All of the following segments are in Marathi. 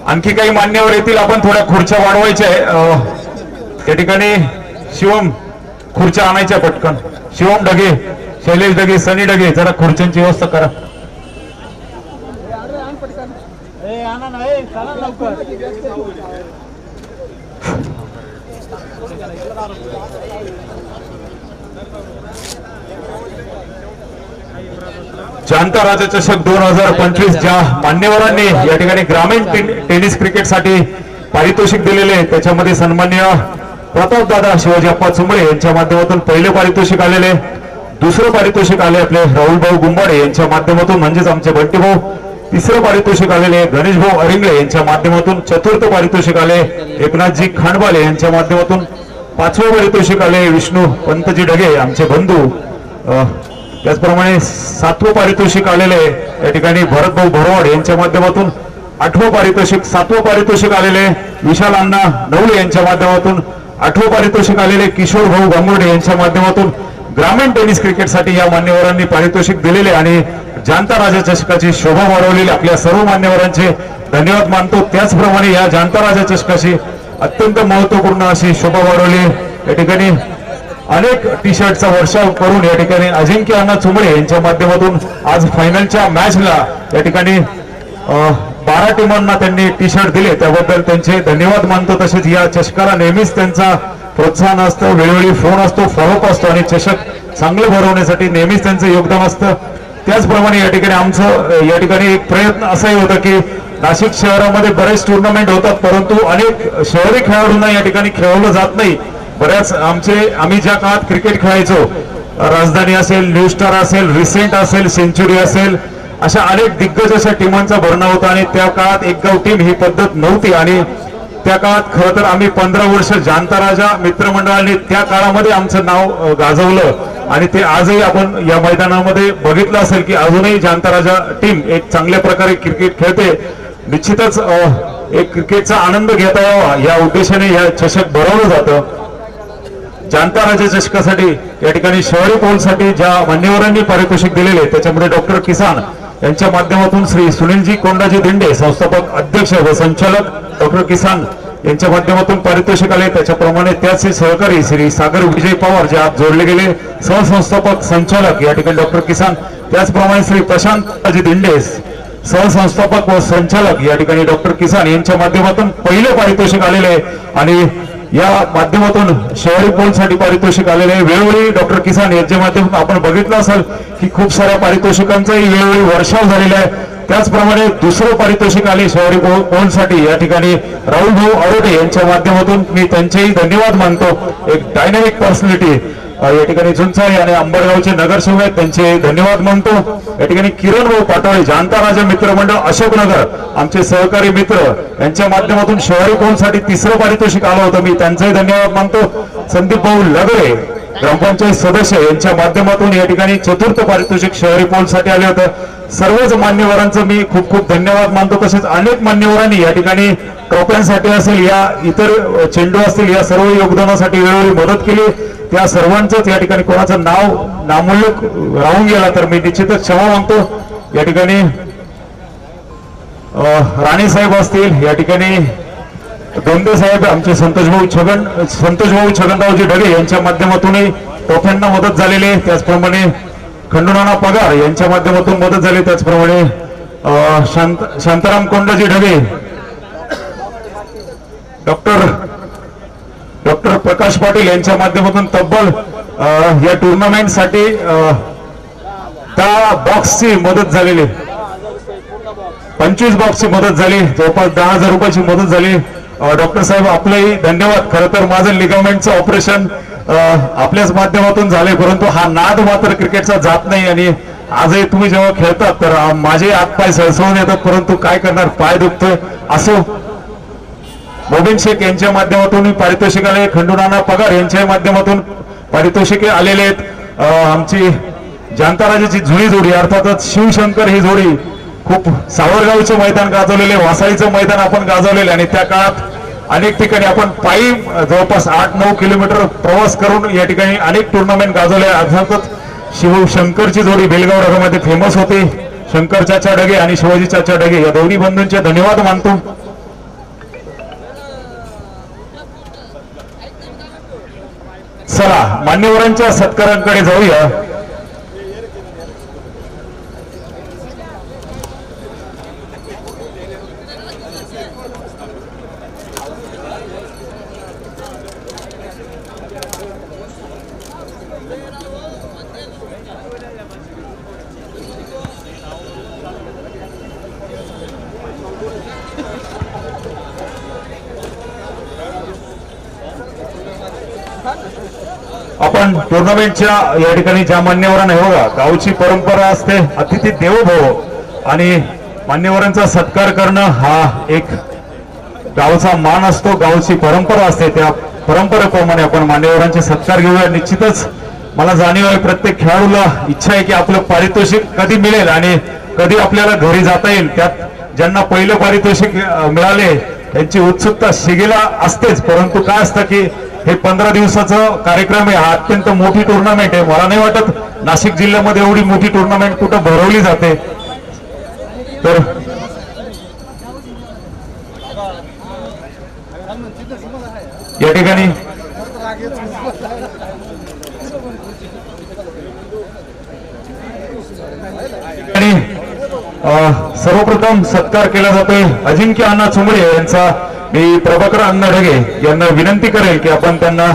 आणखी काही मान्यवर येतील, आपण थोड्या खुर्च्या वाढवायच्या आहे त्या ठिकाणी. शिवम खुर्च्या आणायच्या पटकन. शिवम डगे, शैलेश डगे, सनी डगे, जरा खुर्च्यांची व्यवस्था करा. जाणता राजा चषक 2025 ज्या मान्यवरांनी या ठिकाणी ग्रामीण टेनिस क्रिकेटसाठी पारितोषिक दिलेले, त्याच्यामध्ये सन्माननीय प्रतापदादा शिवाजीप्पा चुंबळे यांच्या माध्यमातून पहिले पारितोषिक आलेले, दुसरं पारितोषिक आले आपले राहुल भाऊ गुंबाडे यांच्या माध्यमातून, म्हणजेच आमचे बंटी भाऊ. तिसरं पारितोषिक आलेले गणेश भाऊ अरिंगळे यांच्या माध्यमातून. चतुर्थ पारितोषिक आले एकनाथजी खांडबाले यांच्या माध्यमातून. पाचवं पारितोषिक आले विष्णू पंतजी ढगे आमचे बंधू. त्याचप्रमाणे सातवं पारितोषिक आलेले या ठिकाणी भरत भाऊ भरवाड यांच्या माध्यमातून. आठवं पारितोषिक, सातवं पारितोषिक आलेले विशाल अण्णा नवले यांच्या माध्यमातून. आठवं पारितोषिक आलेले किशोर भाऊ गांगुर्डे यांच्या माध्यमातून. ग्रामीण टेनिस क्रिकेटसाठी या मान्यवरांनी पारितोषिक दिलेले आणि जाणता राजा चषकाची शोभा वाढवलेली आपल्या सर्व मान्यवरांचे धन्यवाद मानतो. त्याचप्रमाणे या जाणता राजा चषकाची अत्यंत महत्वपूर्ण अशी शोभा वाढवली या ठिकाणी अनेक टी शर्टचा वर्षाव करून या ठिकाणी अजिंक्य अण्णा चुंबळे यांच्या माध्यमातून आज फायनलच्या मॅचला या ठिकाणी 12 टीमांना त्यांनी टी शर्ट दिले, त्याबद्दल त्यांचे धन्यवाद मानतो. तसेच या चषकाला नेहमीच त्यांचा प्रोत्साहन असतं, वेळोवेळी फोन असतो, फॉलोअप असतो आणि चषक चांगलं भरवण्यासाठी नेहमीच त्यांचं योगदान असतं. त्याचप्रमाणे या ठिकाणी आमचं या ठिकाणी एक प्रयत्न असाही होता की नाशिक शहरामध्ये बरेच टुर्नामेंट होतात, परंतु अनेक शहरी खेळाडूंना या ठिकाणी खेळवलं जात नाही. बऱ्याच आम्ही ज्या काळात क्रिकेट खेळायचो, राजधानी असेल, न्यू स्टार असेल, रिसेंट असेल, सेंचुरी असेल, अशा अनेक दिग्गज अशा टीमांचा भरणा होता आणि त्या काळात एक गाव टीम ही पद्धत नव्हती. आणि त्या काळात खरं तर आम्ही 15 वर्ष जाणता राजा मित्रमंडळाने त्या काळामध्ये आमचं नाव गाजवलं आणि ते आजही आपण या मैदानामध्ये बघितलं असेल की अजूनही जाणता राजा टीम एक चांगल्या प्रकारे क्रिकेट खेळते. निश्चितच एक क्रिकेटचा आनंद घेता यावा या उद्देशाने या चषक भरवलं जातं. जाणता राजा चषकासाठी या ठिकाणी शहरी पोलसाठी ज्या मान्यवरांनी पारितोषिक दिलेले, त्याच्यामध्ये डॉक्टर किसान यांच्या माध्यमातून श्री सुनीलजी कोंडाजी दिंडे संस्थापक अध्यक्ष व संचालक डॉक्टर किसान यांच्या माध्यमातून पारितोषिक आले. त्याच्याप्रमाणे त्याचे सहकारी श्री सागर विजय पवार जे आज जोडले गेले, सहसंस्थापक संचालक या ठिकाणी डॉक्टर किसान. त्याचप्रमाणे श्री प्रशांतजी दिंडे सहसंस्थापक व संचालक या ठिकाणी डॉक्टर किसान यांच्या माध्यमातून पहिले पारितोषिक आलेले आणि या माध्यमातून शहरी पोलसाठी पारितोषिक आलेले वेळोवेळी डॉक्टर किसान यांच्या माध्यमातून आपण बघितलं असेल की खूप साऱ्या पारितोषिकांचाही वेळोवेळी वर्षाव झालेला आहे. त्याचप्रमाणे दुसरं पारितोषिक आले शहरी पोलसाठी या ठिकाणी राहुल भाऊ अरोटे यांच्या माध्यमातून. मी त्यांचेही धन्यवाद मानतो. एक डायनॅमिक पर्सनॅलिटी या ठिकाणी झुंचाळे आणि अंबरगावचे नगरसेवक आहेत, त्यांचे धन्यवाद मानतो. या ठिकाणी किरण भाऊ पाटोळे जाणता राजा मित्रमंडळ अशोकनगर आमचे सहकारी मित्र यांच्या माध्यमातून शहरी पोलसाठी तिसरं पारितोषिक आलं होतं, मी त्यांचाही धन्यवाद मानतो. संदीप भाऊ लगरे ग्रामपंचायत सदस्य यांच्या माध्यमातून या ठिकाणी चतुर्थ पारितोषिक शहरी पोलसाठी आले होतं. सर्वच मान्यवरांचं मी खूप खूप धन्यवाद मानतो. तसेच अनेक मान्यवरांनी या ठिकाणी ट्रॉफ्यांसाठी असेल या इतर चेंडू असतील या सर्व योगदानासाठी वेळोवेळी मदत केली. त्या सर्वांचंच या ठिकाणी कोणाचं नाव नामूल्यक राहून गेला तर मी निश्चितच क्षमा मागतो. या ठिकाणी राणे साहेब असतील, या ठिकाणी दोंदे साहेब आमचे संतोषभाऊ छगनरावजी ढगे यांच्या माध्यमातूनही ट्रॉफ्यांना मदत झालेली. त्याचप्रमाणे खंडूनाना पगार यांच्या माध्यमातून मदत झाली. त्याचप्रमाणे शांताराम कोंडाजी ढगे, डॉक्टर प्रकाश पाटील यांच्या माध्यमातून तब्बल या टुर्नामेंटसाठी 10 बॉक्सची मदत झालेली, 25 बॉक्सची मदत झाली, जवळपास 10,000 रुपयाची मदत झाली. डॉक्टर साहेब आपलेही धन्यवाद. खरं तर माझं लिगामेंटचं ऑपरेशन आपल्याच माध्यमातून झाले, परंतु हा नाद मात्र क्रिकेटचा जात नाही आणि आजही तुम्ही जेव्हा खेळतात तर माझे हातपाय सळसळून येतात, परंतु काय करणार, पाय दुखतोय. असो, मोबिन शेख यांच्या माध्यमातून पारितोषिक आले, खंडूनाना पगार यांच्या माध्यमातून पारितोषिके आलेले आहेत. आमची जाणता राजाची जुळी जोडी अर्थातच शिवशंकर ही जोडी खूप सावरगावचं मैदान गाजवलेले, वासाळीचं मैदान आपण गाजवलेले आणि त्या काळात अनेक ठिकाणी आपण पायी जवळपास 8-9 किलोमीटर प्रवास करून या ठिकाणी अनेक टुर्नामेंट गाजवले. अर्थातच शिवशंकरची जोडी बेलगाव नगरमध्ये फेमस होती. शंकर चाचा डगे आणि शिवाजी चाचा डगे या दोन्ही बंधूंचे धन्यवाद मानतो. चला मान्यवरांच्या सत्कारांकडे जाऊया. आपण टुर्नामेंटच्या या ठिकाणी ज्या मान्यवरांना हे बघा गावची परंपरा असते अतिथी देवो भव आणि मान्यवरांचा सत्कार करणं हा एक गावचा मान असतो, गावची परंपरा असते. त्या परंपरेप्रमाणे आपण मान्यवरांचे सत्कार घेऊया. निश्चितच मला जाणीव आहे प्रत्येक खेळाडूला इच्छा आहे की आपलं पारितोषिक कधी मिळेल आणि कधी आपल्याला घरी जाता येईल. त्यात ज्यांना पहिलं पारितोषिक मिळाले त्यांची उत्सुकता शिगेला असतेच, परंतु काय असतं की हे 15 दिवसाचा कार्यक्रम आहे, हा अत्यंत मोठी टुर्नामेंट आहे. मला नाही वाटत नाशिक जिल्ह्यामध्ये एवढी मोठी टुर्नामेंट कुठं भरवली जाते. तर या ठिकाणी सर्वप्रथम सत्कार केला जातोय अजिंक्य अण्णा चुंबळे यांचा. मी प्रभाकर अण्णा ढगे यांना विनंती करेल की आपण त्यांना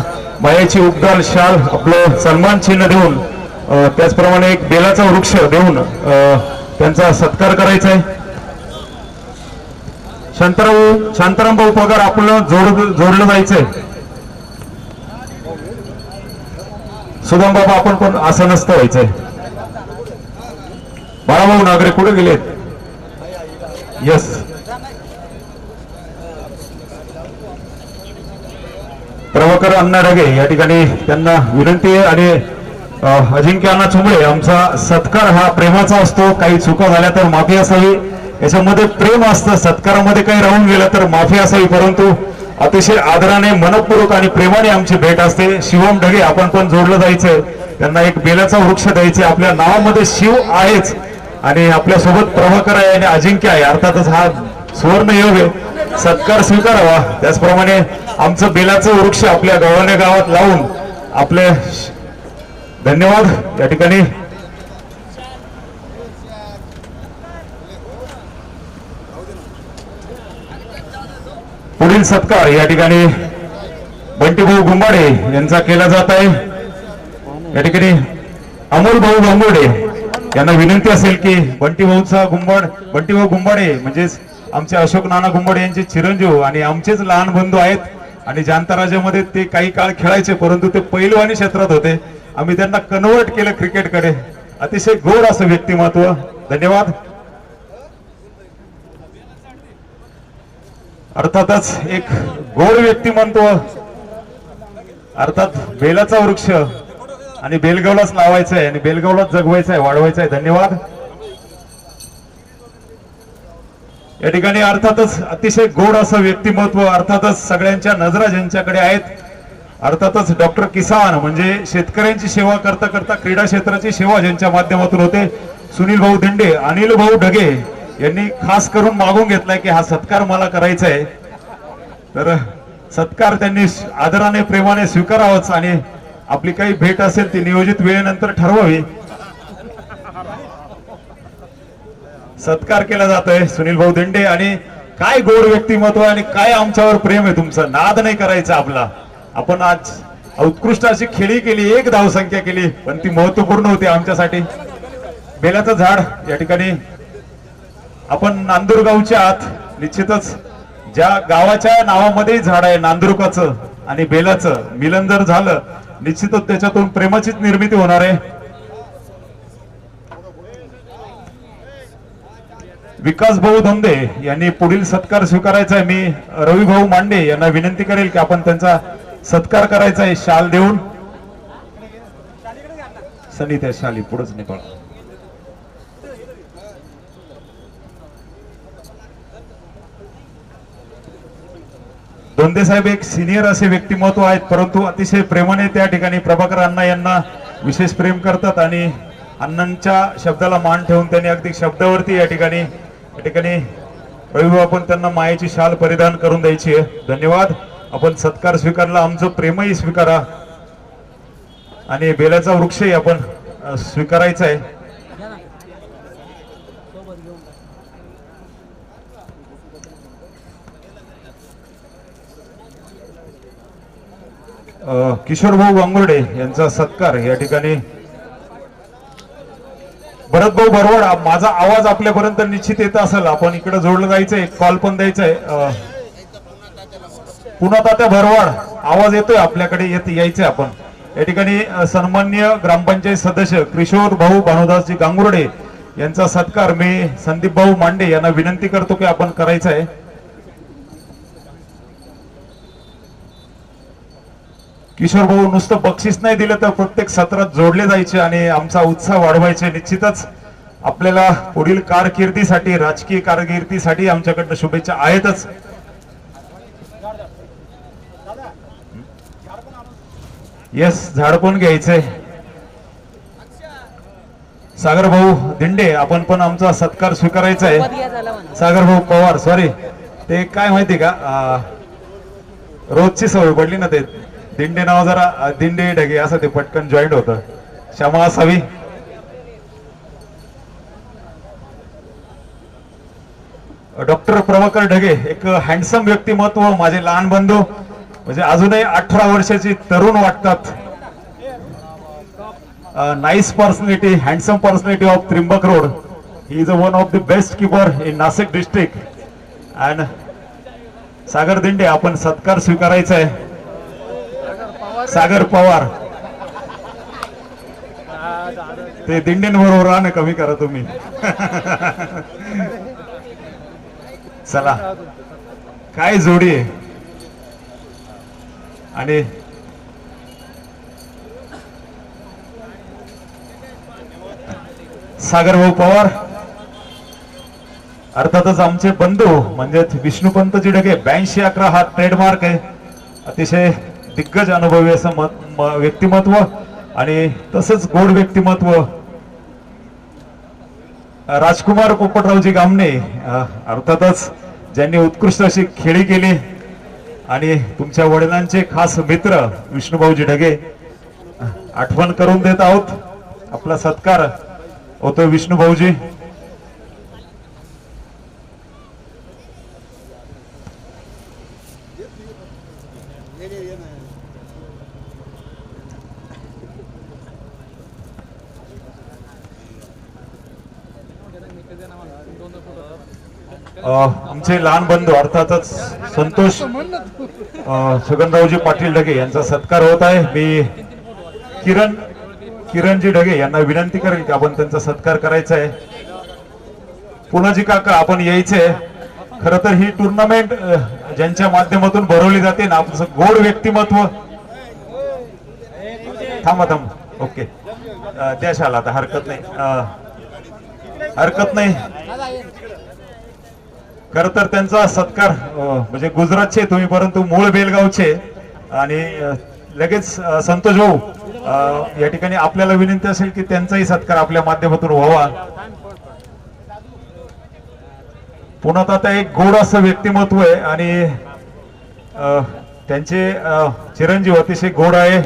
मायाची उबदार शाल आपलं सन्मान चिन्ह देऊन त्याचप्रमाणे एक बेलाचा वृक्ष देऊन त्यांचा सत्कार करायचा आहे. शांताराम भाऊ पगार आपलं जोडलं जायचंय. सुदाम बाबा आपण पण असं नसतं व्हायचंय. बाळाभाऊ नागरे कुठे गेलेत? यस, प्रभाकर अण्णा ढगे या ठिकाणी त्यांना विनंती आहे. आणि अजिंक्य अण्णा चुंबळे आमचा सत्कार हा प्रेमाचा असतो. काही चुका झाल्या तर माफी असावी, याच्यामध्ये प्रेम असतं. सत्कारामध्ये काही राहून गेलं तर माफी असावी, परंतु अतिशय आदराने मनपूर्वक आणि प्रेमाने आमची भेट असते. शिवम ढगे आपण पण जोडलं जायचंय, त्यांना एक बेलाचा वृक्ष द्यायचे. आपल्या नावामध्ये शिव आहेच आणि आपल्या सोबत प्रभाकर आहे आणि अजिंक्य आहे, अर्थातच हा सुवर्ण योग आहे. सत्कार स्वीकारावा. त्याचप्रमाणे आमचं बेलाचं वृक्ष आपल्या गव्हाणे गावात लावून आपले धन्यवाद. या ठिकाणी पुढील सत्कार या ठिकाणी बंटीभाऊ गुंबाडे यांचा केला जात आहे. या ठिकाणी अमोल भाऊ गंगोडे यांना विनंती असेल की बंटीभाऊ गुंबाडे म्हणजेच आमचे अशोक नाना गुंबाडे यांचे चिरंजीव आणि आमचेच लहान बंधू आहेत. आणि जाणता राजामध्ये ते काही काळ खेळायचे, परंतु ते पैलवानी क्षेत्रात होते. आम्ही त्यांना कन्वर्ट केलं क्रिकेटकडे. अतिशय गोड असं व्यक्तिमत्व. धन्यवाद. अर्थातच एक गोड व्यक्तिमत्व, अर्थात बेलाचा वृक्ष आणि बेलगावलाच लावायचं आहे आणि बेलगावलाच जगवायचं आहे, वाढवायचं आहे. धन्यवाद. या ठिकाणी अर्थातच अतिशय गोड असं व्यक्तिमत्व, अर्थातच सगळ्यांच्या नजरा ज्यांच्याकडे आहेत, अर्थातच डॉक्टर किसान म्हणजे शेतकऱ्यांची सेवा करता करता क्रीडा क्षेत्राची सेवा ज्यांच्या माध्यमातून होते, सुनील भाऊ दिंडे, अनिल भाऊ ढगे यांनी खास करून मागून घेतलाय की हा सत्कार मला करायचा आहे. तर सत्कार त्यांनी आदराने प्रेमाने स्वीकारावाच आणि आपली काही भेट असेल ती नियोजित वेळेनंतर ठरवावी. सत्कार केला जातोय सुनील भाऊ दिंडे. आणि काय गोड व्यक्तिमत्व आणि काय आमच्यावर प्रेम आहे तुमचं. नाद नाही करायचा आपला. आपण आज उत्कृष्ट अशी खेळी केली, एक धावसंख्या केली, पण ती महत्वपूर्ण होती आमच्यासाठी. बेलाचं झाड या ठिकाणी आपण नांदूर गावच्या आत, निश्चितच ज्या गावाच्या नावामध्ये झाड आहे नांदुरकाचं आणि बेलाचं मिलन जर झालं, निश्चितच त्याच्यातून प्रेमाचीच निर्मिती होणार आहे. विकास भाऊ धोंदे यांनी पुढील सत्कार स्वीकारायचा आहे. मी रवी भाऊ मांडे यांना विनंती करेल की आपण त्यांचा सत्कार करायचा आहे शाल देऊन. सनी त्या शाली पुढेच निघा. धोंदे साहेब एक सिनियर असे व्यक्तिमत्व आहेत, परंतु अतिशय प्रेमाने त्या ठिकाणी प्रभाकर अण्णा यांना विशेष प्रेम करतात आणि अण्णांच्या शब्दाला मान ठेवून त्यांनी अगदी शब्दावरती या ठिकाणी रविभाऊ आपण त्यांना मायेची शाल परिधान करून द्यायची आहे. धन्यवाद. आपण सत्कार स्वीकारला, आमचं प्रेमही स्वीकारा. आणि बेलाचा वृक्षही आपण स्वीकारायचा आहे. किशोर भाऊ गांगुर्डे यांचा सत्कार या ठिकाणी. भरत भाऊ बरवड, माझा आवाज आपल्यापर्यंत निश्चित येत असेल, आपण इकडे जोडलं जायचंय, कॉल पण द्यायचंय. पुन्हा तात्या भरवाड आवाज येतोय आपल्याकडे, यायचंय आपण या ठिकाणी. सन्माननीय ग्रामपंचायत सदस्य किशोर भाऊ भानुदासजी गांगुर्डे यांचा सत्कार मी संदीप भाऊ मांडे यांना विनंती करतो की आपण करायचा आहे. किशोर भाऊ नुसतं बक्षीस नाही दिलं तर प्रत्येक सत्रात जोडले जायचे आणि आमचा उत्साह वाढवायचे. निश्चितच आपल्याला पुढील कारकिर्दीसाठी, राजकीय कारकिर्दीसाठी आमच्याकडनं शुभेच्छा आहेतच. यस, झाड पण घ्यायचंय. सागर भाऊ दिंडे, आपण पण आमचा सत्कार स्वीकारायचा आहे. सागर भाऊ पवार, सॉरी, ते काय माहिती का, रोजची सवय पडली ना, ते दिंडे नाव जरा दिंडे ढगे असं ते पटकन जॉईंट होतं, क्षमा असावी. डॉक्टर प्रभाकर ढगे, एक हँडसम व्यक्तिमत्व, माझे लहान बंधू, म्हणजे अजूनही 18 वर्षाची तरुण वाटतात. Nice personality, handsome personality of Trimbak road. He is one of the best keeper in Nashik district. And Sagar Dinde, आपण सत्कार स्वीकारायचा आहे. सागर पवार, ते दिंडेंबरोबर राहणं कमी करा तुम्ही. चला, काय जोडी आहे. आणि सागर भाऊ पवार अर्थातच आमचे बंधू म्हणजे विष्णुपंतजी ढगे. 8211 हा ट्रेडमार्क आहे. अतिशय दिग्गज अनुभवी असं व्यक्तिमत्व आणि तसंच गोड व्यक्तिमत्व. राजकुमार पोपटरावजी गामणे, अर्थातच ज्यांनी उत्कृष्ट अशी खेळी केली. आणि तुमच्या वडिलांचे खास मित्र विष्णुभाऊजी ढगे, आठवण करून देत आहोत. आपला सत्कार होतोय विष्णुभाऊजी. आमचे लहान बंधू अर्थातच संतोष छगनरावजी पाटील ढगे यांचा सत्कार होत आहे. मी किरणजी ढगे यांना विनंती करेल की आपण त्यांचा सत्कार करायचा आहे. पुनाजी काका, आपण यायचंय. खर तर ही टुर्नामेंट ज्यांच्या माध्यमातून भरवली जाते ना, आपलं गोड व्यक्तिमत्व. थांबा, ओके, द्याशाला आता, हरकत नाही. खर तर त्यांचा सत्कार म्हणजे गुजरातचे तुम्ही, परंतु मूळ बेलगावचे. आणि लगेच संतोष भाऊ, या ठिकाणी आपल्याला विनंती असेल की त्यांचाही सत्कार आपल्या माध्यमातून व्हावा. पुन्हा आता एक गोड असं व्यक्तिमत्व आहे आणि त्यांचे चिरंजीव अतिशय गोड आहे.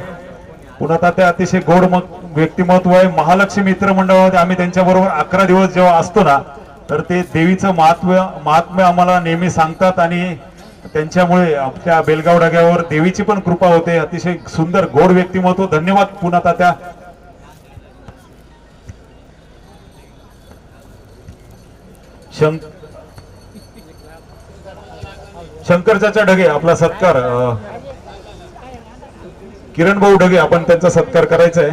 पुन्हा ते अतिशय गोड व्यक्तिमत्व आहे. महालक्ष्मी मित्र मंडळामध्ये आम्ही त्यांच्याबरोबर 11 दिवस जेव्हा असतो ना, तर ते देवीचं महात्म्य आम्हाला नेहमी सांगतात आणि त्यांच्यामुळे आपल्या बेलगाव ढग्यावर देवीची पण कृपा होते. अतिशय सुंदर गोड व्यक्तिमत्व. धन्यवाद पुन्हा तात्या. शंकर चाचा ढगे, आपला सत्कार. किरण भाऊ ढगे, आपण त्यांचा सत्कार करायचा आहे.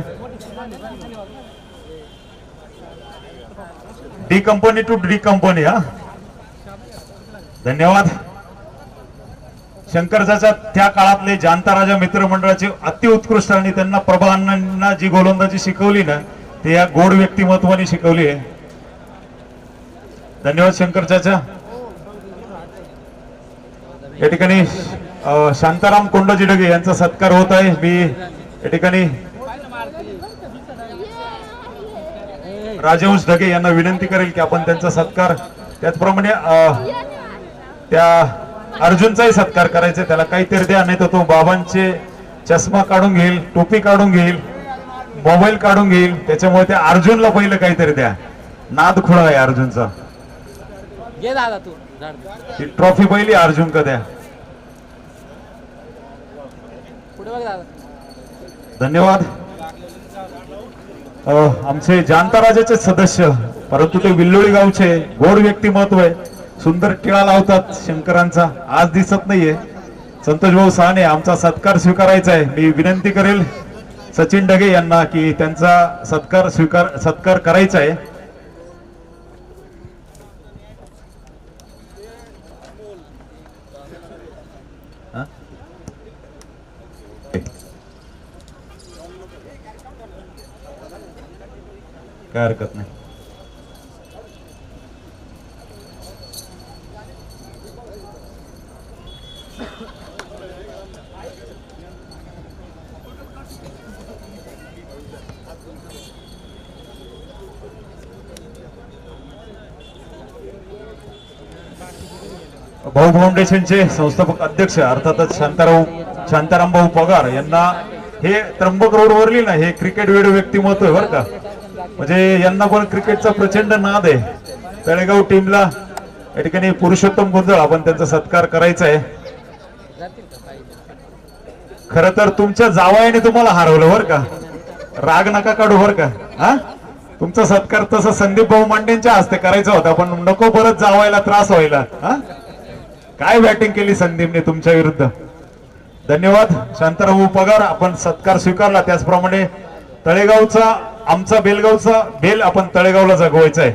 D company to D company. हा, धन्यवाद. शंकरचा त्या काळातले जाणता राजा मित्र मंडळाचे अतिउत्कृष्ट आणि त्यांना प्रभा अण्णांना जी गोलंदाजी शिकवली ना, ते या गोड व्यक्तिमत्वाने शिकवली आहे. धन्यवाद शंकर चाचा. या ठिकाणी शांताराम कोंडाजी ढगे यांचा सत्कार होत आहे. मी या ठिकाणी राजवंश ढगे यांना विनंती करेल की आपण त्यांचा सत्कार, त्याचप्रमाणे त्या अर्जुनचाही सत्कार करायचा. त्याला काहीतरी द्या, नाही तर तो बाबांचे चष्मा काढून घेईल, टोपी काढून घेईल. मोबाईल काढून घेईल, त्याच्यामुळे त्या अर्जुनला पहिलं काहीतरी द्या. नाद खुळा आहे अर्जुनचा. घे दादा तू ही ट्रॉफी पहिली अर्जुन का द्या. पुढे बघ दादा. धन्यवाद. आमचे जाणता राजाचे सदस्य, परंतु ते विल्लोळी गावचे गोड व्यक्तिमत्व आहे. सुंदर टिळा लावतात शंकरांचा, आज दिसत नाहीये. संतोष भाऊ साने आमचा सत्कार स्वीकारायचा आहे. मी विनंती करेल सचिन ढगे यांना की त्यांचा सत्कार करायचा आहे. काय हरकत नाही. भाऊ फाउंडेशनचे संस्थापक अध्यक्ष अर्थातच शांताराम भाऊ पगार यांना हे त्र्यंबक रोडवरली ना हे क्रिकेट वेड व्यक्तिमत्व आहे बरं का. म्हणजे यांना पण क्रिकेटचा प्रचंड नाद आहे. तळेगाव टीमला या ठिकाणी पुरुषोत्तम गुंजळ आपण त्यांचा सत्कार करायचा आहे. खर तर तुमच्या जावयाने तुम्हाला हरवलं बरं का, राग नका काढू बरं का. हा तुमचा सत्कार तसा संदीप भाऊ मांडेंच्या हस्ते करायचा होता, पण नको परत जावायला त्रास व्हायला. हा काय बॅटिंग केली संदीपने तुमच्या विरुद्ध. धन्यवाद शांताराम पगार, आपण सत्कार स्वीकारला. त्याचप्रमाणे तळेगावचा आमचा बेलगावचा बेल आपण तळेगावला जगवायचा आहे.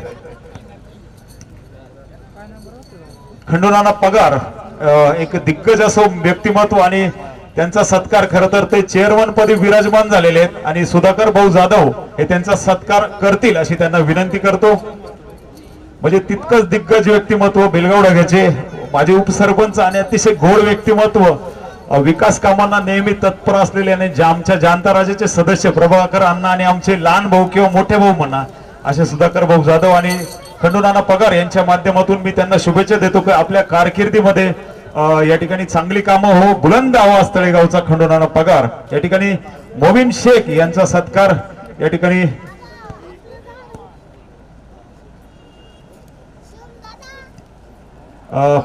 खंडूनाना पगार एक दिग्गज असो व्यक्तिमत्व आणि त्यांचा सत्कार खरं तर ते चेअरमन पदी विराजमान झालेले आहेत आणि सुधाकर भाऊ जाधव हे त्यांचा सत्कार करतील अशी त्यांना विनंती करतो. म्हणजे तितकंच दिग्गज व्यक्तिमत्व बेलगाव ढग्याचे माझे उपसरपंच आणि अतिशय घोड व्यक्तिमत्व, विकास कामांना नेहमी तत्पर असलेले आणि आमच्या जाणता राजाचे सदस्य प्रभाकर अण्णा आणि आमचे लहान भाऊ किंवा मोठे भाऊ म्हणा असे सुधाकर भाऊ जाधव आणि खंडूनाना पगार यांच्या माध्यमातून मी त्यांना शुभेच्छा देतो की आपल्या कारकिर्दीमध्ये या ठिकाणी चांगली कामं हो. बुलंद आवाज तळेगावचा खंडूनाना पगार. या ठिकाणी मोमीन शेख यांचा सत्कार या ठिकाणी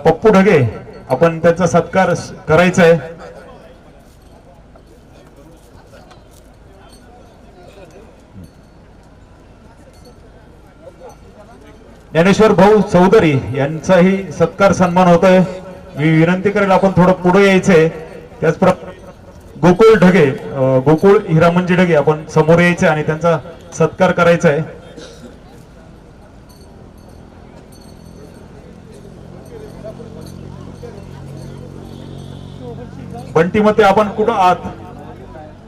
पप्पू ढगे आपण त्यांचा सत्कार करायचा आहे. ज्ञानेश्वर भाऊ चौधरी यांचाही सत्कार सन्मान होतोय. मी विनंती करेल आपण थोडं पुढे यायचंय. त्याचप्रमाणे गोकुळ ढगे, गोकुळ हिरामंजी ढगे आपण समोर यायचे आणि त्यांचा सत्कार करायचा आहे. बंटी मते आपण कुठं आत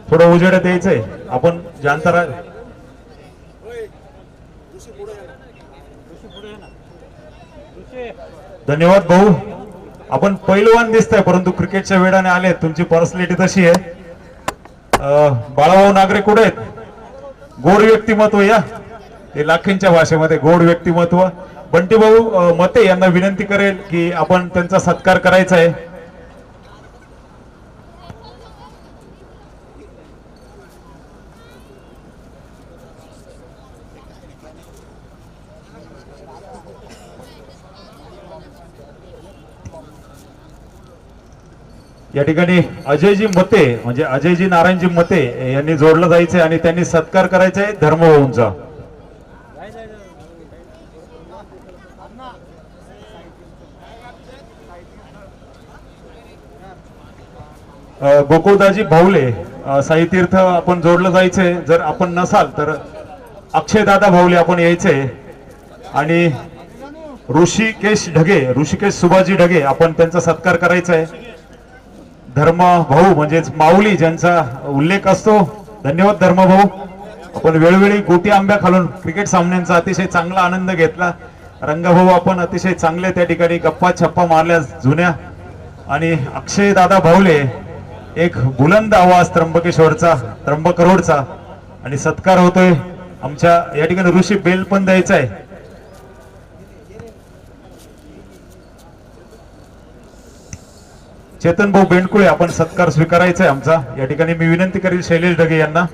थोडं उजेडात यायचंय. आपण जाणता धन्यवाद भाऊ, आपण पैलवान दिसताय परंतु क्रिकेटच्या वेळाने आले. तुमची पर्सनॅलिटी तशी आहे. बाळाभाऊ नागरे कुठे आहेत? गोड व्यक्तिमत्व या ते लाखींच्या भाषेमध्ये गोड व्यक्तिमत्व. बंटी भाऊ मते यांना विनंती करेल की आपण त्यांचा सत्कार करायचा आहे. या ठिकाणी अजयजी मते म्हणजे अजयजी नारायणजी मते यांनी जोडलं जायचंय आणि त्यांनी सत्कार करायचा आहे धर्मभाऊंचा. गोकुळदाजी भावले साईतीर्थ आपण जोडलं जायचंय. जर आपण नसाल तर अक्षय दादा भावले आपण यायचंय आणि ऋषिकेश ढगे, ऋषिकेश सुभाजी ढगे आपण त्यांचा सत्कार करायचा आहे. धर्म भाऊ म्हणजेच माऊली ज्यांचा उल्लेख असतो. धन्यवाद धर्म भाऊ, आपण वेळोवेळी गोटी आंब्या खालून क्रिकेट सामन्यांचा अतिशय चांगला आनंद घेतला. रंगाभाऊ आपण अतिशय चांगले त्या ठिकाणी गप्पा छप्पा मारल्या जुन्या. आणि अक्षय दादा भावले एक बुलंद आवाज त्र्यंबकेश्वरचा, त्र्यंबक रोडचा आणि सत्कार होतोय. आमच्या या ठिकाणी ऋषी बेल पण द्यायचा आहे. चेतन भाऊ बेंडकुळे आपण सत्कार स्वीकारायचा आहे आमचा. या ठिकाणी मी विनंती करेल शैलेश ढगे यांना.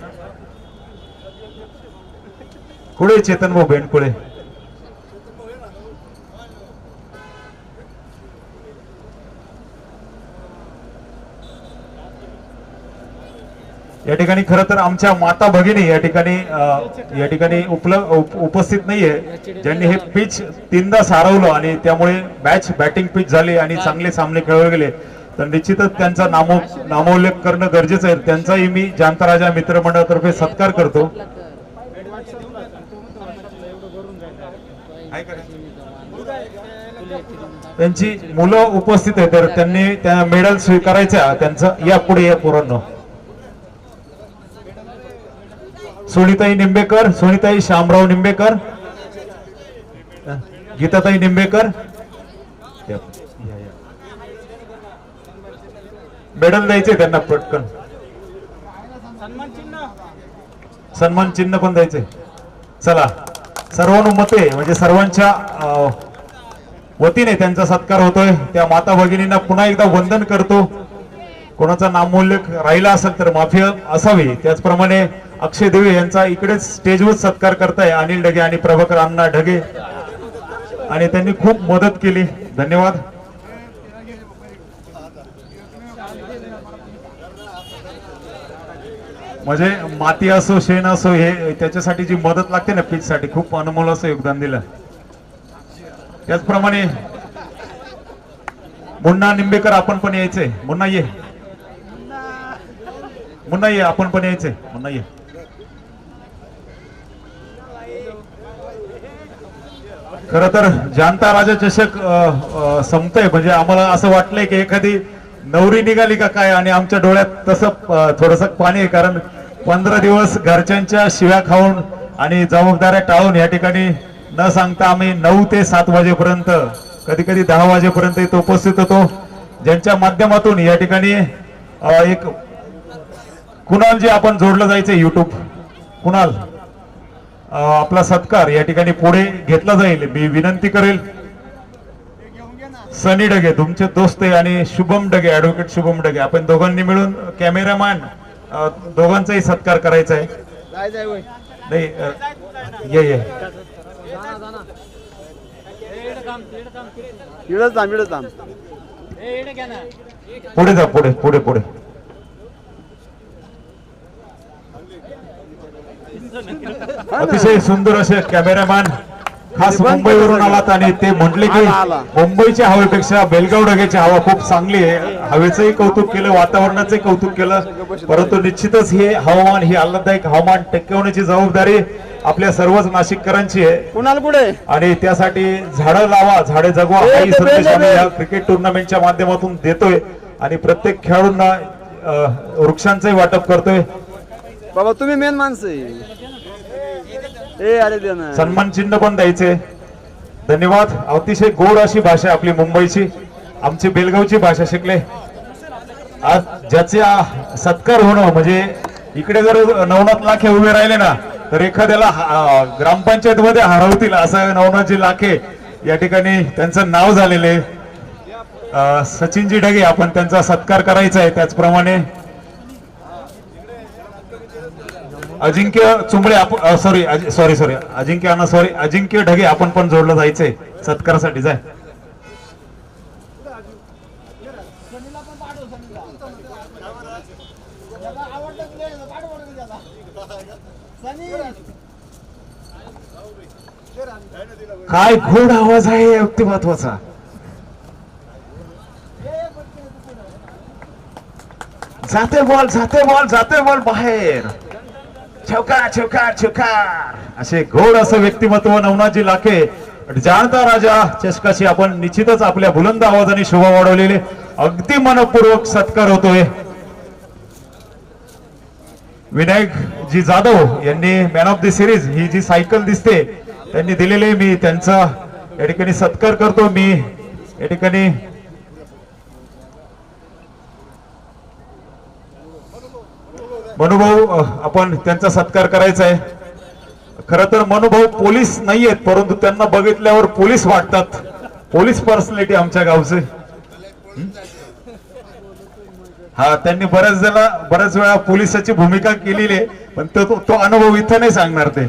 पुढे चेतन भाऊ बेंडकुळे. या ठिकाणी खरं तर आमच्या माता भगिनी या ठिकाणी उपस्थित नाहीये, ज्यांनी हे पिच 3दा सारवलं आणि त्यामुळे मॅच बॅटिंग पिच झाली आणि चांगले सामने खेळवले गेले. तर निश्चितच त्यांचा नामोल्लेख करणं गरजेचं आहे. त्यांचाही मी जाणता राजा मित्रमंडळातर्फे सत्कार करतो. त्यांची मुलं उपस्थित आहेत, तर त्यांनी त्या मेडल स्वीकारायच्या. त्यांचं या पुढे या पोरांनो. सोनिताई निंबेकर, सोनिताई शामराव निंबेकर, गीताताई निंबेकर, मेडल द्यायचे त्यांना पटकन. सन्मान चिन्ह पण द्यायचे. चला, सर्वानुमते म्हणजे सर्वांच्या वतीने त्यांचा सत्कार होतोय. त्या माता भगिनींना पुन्हा एकदा वंदन करतो. कोणाचा नामोल्लेख राहिला असेल तर माफी असावी. त्याचप्रमाणे अक्षय देवे यांचा इकडेच स्टेजवर सत्कार करताय अनिल ढगे आणि प्रभाकर अण्णा ढगे, आणि त्यांनी खूप मदत केली. धन्यवाद. म्हणजे माती असो शेण असो, हे त्याच्यासाठी जी मदत लागते ना पिच साठी, खूप अनमोल असं योगदान दिलं. त्याचप्रमाणे मुन्ना निंबेकर, आपण पण यायचंय. मुन्ना ये, मुन्ना ये, आपण पण यायचंय. मुन्ना ये. खर तर जाणता राजा चषक संपतोय म्हणजे आम्हाला असं वाटलंय की एखादी नवरी निघाली का काय, आणि आमच्या डोळ्यात तसं थोडस पाणी आहे. कारण 15 दिवस घरच्यांच्या शिव्या खाऊन आणि जबाबदाऱ्या टाळून या ठिकाणी न सांगता आम्ही 9 ते 7 वाजेपर्यंत, कधी कधी 10 वाजेपर्यंत इथं उपस्थित होतो. ज्यांच्या माध्यमातून या ठिकाणी एक कुणाल जे आपण जोडलं जायचं युट्यूब, कुणाल आपला सत्कार या ठिकाणी पुढे घेतला जाईल. मी विनंती करेल, सनी ढगे तुमचे दोस्त आहे आणि शुभम ढगे, ऍडव्होकेट शुभम ढगे, आपण दोघांनी मिळून कॅमेरामॅन दोघांचाही सत्कार करायचा आहे. नाही ये पुढे जा, पुढे पुढे पुढे. अतिशय सुंदर असे कॅमेरामॅन खास मुंबईवरून आलात आणि ते म्हटले की मुंबईच्या हवेपेक्षा बेलगाव ढगेची हवा खूप चांगली आहे. हवेचंही कौतुक केलं, वातावरणाचंही कौतुक केलं, परंतु निश्चितच हे हवामान, ही आल्हाददायक हवामान टिकवण्याची जबाबदारी आपल्या सर्वच नाशिककरांची आहे. कुणाल पुढे, आणि त्यासाठी झाडं लावा, झाडे जगवा हाही संदेश आम्ही या क्रिकेट टुर्नामेंटच्या माध्यमातून देतोय आणि प्रत्येक खेळाडूंना वृक्षांचंही वाटप करतोय. बाबा तुम्ही मेन माणसं सन्मान चिन्ह पण द्यायचे. धन्यवाद. अतिशय गोड अशी भाषा आपली मुंबईची, आमची बेलगावची भाषा शिकले. आज ज्याचा सत्कार होणं म्हणजे, इकडे जर नवनाथ लाखे उभे राहिले ना तर एखाद्याला ग्रामपंचायत मध्ये हरवतील असं नवनाथजी लाखे या ठिकाणी त्यांचं नाव झालेले. सचिनजी ढगे, आपण त्यांचा सत्कार करायचा आहे. त्याचप्रमाणे अजिंक्य चुंबळे, सॉरी अजिंक्य ढगे, आपण पण जोडलं जायचंय सत्कारासाठी. जाय. काय गोड आवाज आहे अगदी महत्वाचा. जाते बॉल, जाते बॉल, जाते बॉल बाहेर. चौकार चौकार चौकार, असे गोड असं व्यक्तिमत्व नवनाथजी लाखे, जाणता राजा चषकाची आपण निश्चितच आपल्या बुलंद आवाजाने शोभा वाढवलेले अगदी मनपूर्वक सत्कार होतोय. विनायकजी जाधव यांनी मॅन ऑफ द सिरीज ही जी सायकल दिसते त्यांनी दिलेले, मी त्यांचा या ठिकाणी सत्कार करतो. मी या ठिकाणी मनुभाऊ, आपण त्यांचा सत्कार करायचा आहे. खरं तर मनुभाऊ पोलीस नाहीयेत, परंतु त्यांना बघितल्यावर पोलीस वाटतात. पोलीस पर्सनॅलिटी आमच्या गावचे. हा, त्यांनी बऱ्याच वेळा पोलिसाची भूमिका केलेली आहे, पण तो अनुभव इथं नाही सांगणार ते.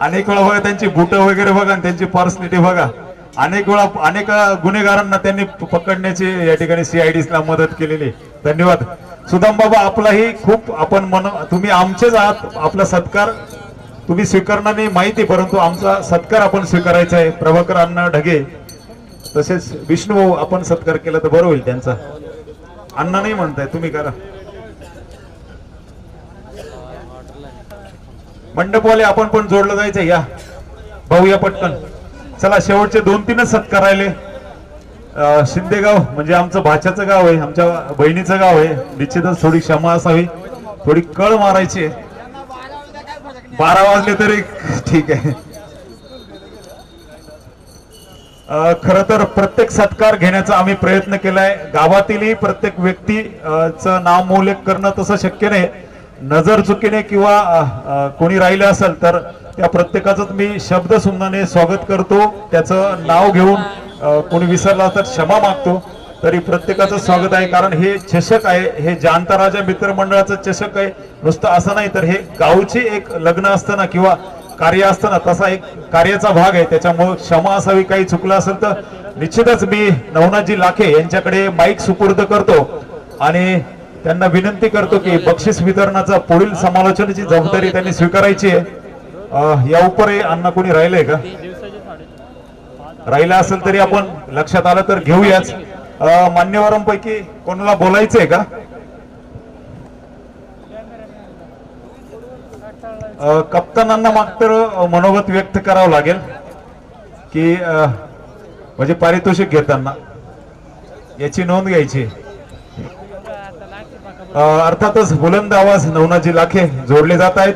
अनेक वेळा बघा त्यांची बुट वगैरे बघा आणि त्यांची पर्सनॅलिटी बघा. अनेक वेळा अनेक गुन्हेगारांना त्यांनी पकडण्याची या ठिकाणी CIDला मदत केलेली. धन्यवाद सुदाम बाबा. आपलाही खूप आपण तुम्ही आमचेच आहात. आपला सत्कार तुम्ही स्वीकारणार नाही माहिती, परंतु आमचा सत्कार आपण स्वीकारायचा आहे. प्रभाकर अण्णा ढगे तसेच विष्णू भाऊ आपण सत्कार केला तर बरं होईल त्यांचा. अण्णा नाही म्हणताय तुम्ही करा. मंडपवाले आपण पण जोडलं जायचं. या भाऊ या पटकन. चला शेवटचे 2-3च सत्कार राहिले. शिंदेगाव म्हणजे आमचं भाच्याचं गाव आहे, आमच्या बहिणीचं गाव आहे. निश्चितच थोडी क्षमा असावी, थोडी कळ मारायची. 12 वाजले तरी ठीक आहे. खर तर प्रत्येक सत्कार घेण्याचा आम्ही प्रयत्न केलाय. गावातीलही प्रत्येक व्यक्तीचं नामोल्लेख करणं तसं शक्य नाही. नजर चुकीने किंवा कोणी राहिलं असेल तर त्या प्रत्येकाचं मी शब्द सुमनाने स्वागत करतो. त्याचं नाव घेऊन कोणी विसरला तर क्षमा मागतो. तरी प्रत्येकाचं स्वागत आहे, कारण हे चषक आहे, हे जाणता राजा मित्रमंडळाचं चषक आहे. नुसतं असं नाही तर हे गावचे एक लग्न असतं ना किंवा कार्य असतं ना, तसा एक कार्याचा भाग आहे. त्याच्यामुळे क्षमा असावी, काही चुकलं असेल तर. निश्चितच मी नवनाथजी लाखे यांच्याकडे माईक सुपूर्द करतो आणि त्यांना विनंती करतो की बक्षीस वितरणाचा पुढील समालोचनाची जबाबदारी त्यांनी स्वीकारायची आहे. या उपरही अण्णा कोणी राहिलंय का? राहिला असेल तरी आपण लक्षात आलं तर घेऊयाच. मान्यवरांपैकी कोणाला बोलायचंय का? कप्तानांना मात्र मनोगत व्यक्त करावं लागेल की म्हणजे पारितोषिक घेताना याची नोंद घ्यायची. अर्थातच बुलंद आवाज नवनाथजी लाखे जोडले जात आहेत.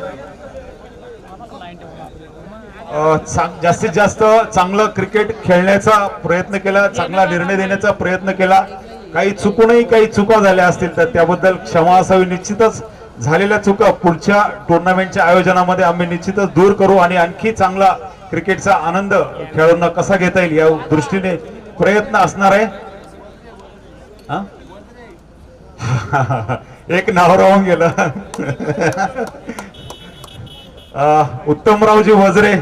जास्तीत जास्त चांगलं क्रिकेट खेळण्याचा प्रयत्न केला, चांगला निर्णय देण्याचा प्रयत्न केला. काही चुकूनही काही चुका झाल्या असतील तर त्याबद्दल क्षमा असावी. निश्चितच झालेल्या चुका पुढच्या टुर्नामेंटच्या आयोजनामध्ये आम्ही निश्चितच दूर करू आणि आणखी चांगला क्रिकेटचा आनंद खेळाडूंना कसा घेता येईल या दृष्टीने प्रयत्न असणार आहे. एक नाव राहून गेलं. उत्तमरावजी वजरे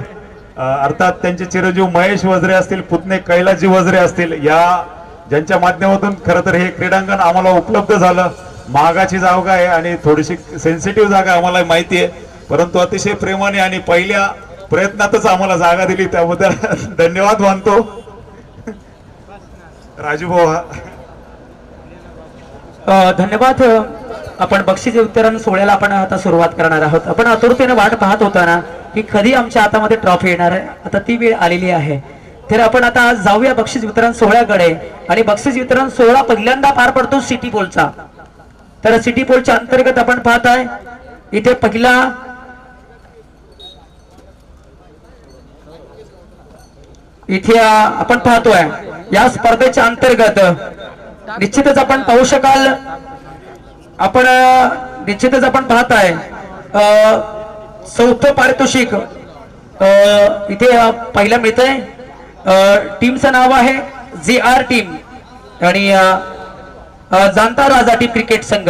अर्थात त्यांचे चिरंजीव महेश वजरे असतील, पुतणे कैलासजी वजरे असतील, या ज्यांच्या माध्यमातून खरं तर हे क्रीडांगण आम्हाला उपलब्ध झालं. महागाची जागा आहे आणि थोडीशी सेन्सिटिव्ह जागा आम्हाला माहिती आहे, परंतु अतिशय प्रेमाने आणि पहिल्या प्रयत्नातच आम्हाला जागा दिली, त्याबद्दल धन्यवाद मानतो. राजू भाऊ धन्यवाद. आपण बक्षीस वितरण सोहळ्याला आपण आता सुरुवात करणार आहोत. आपण आतुरतेने वाट पाहत होता ना की कधी आमच्या हातामध्ये ट्रॉफी येणार आहे. आता ती वेळ आलेली आहे. तर आपण आता जाऊया बक्षीस वितरण सोहळ्याकडे. आणि बक्षीस वितरण सोहळा पहिल्यांदा पार पडतो सिटी पोलचा. तर सिटी पोलच्या अंतर्गत आपण पाहताय इथे पहिला इथे आपण पाहतोय या स्पर्धेच्या अंतर्गत निश्चितच आपण पाहू शकाल. आपण निश्चितच आपण पाहताय चौथं पारितोषिक इथे पहिला मिळतंय. टीमचं नाव आहे JR टीम आणि जाणता राजा टीम क्रिकेट संघ.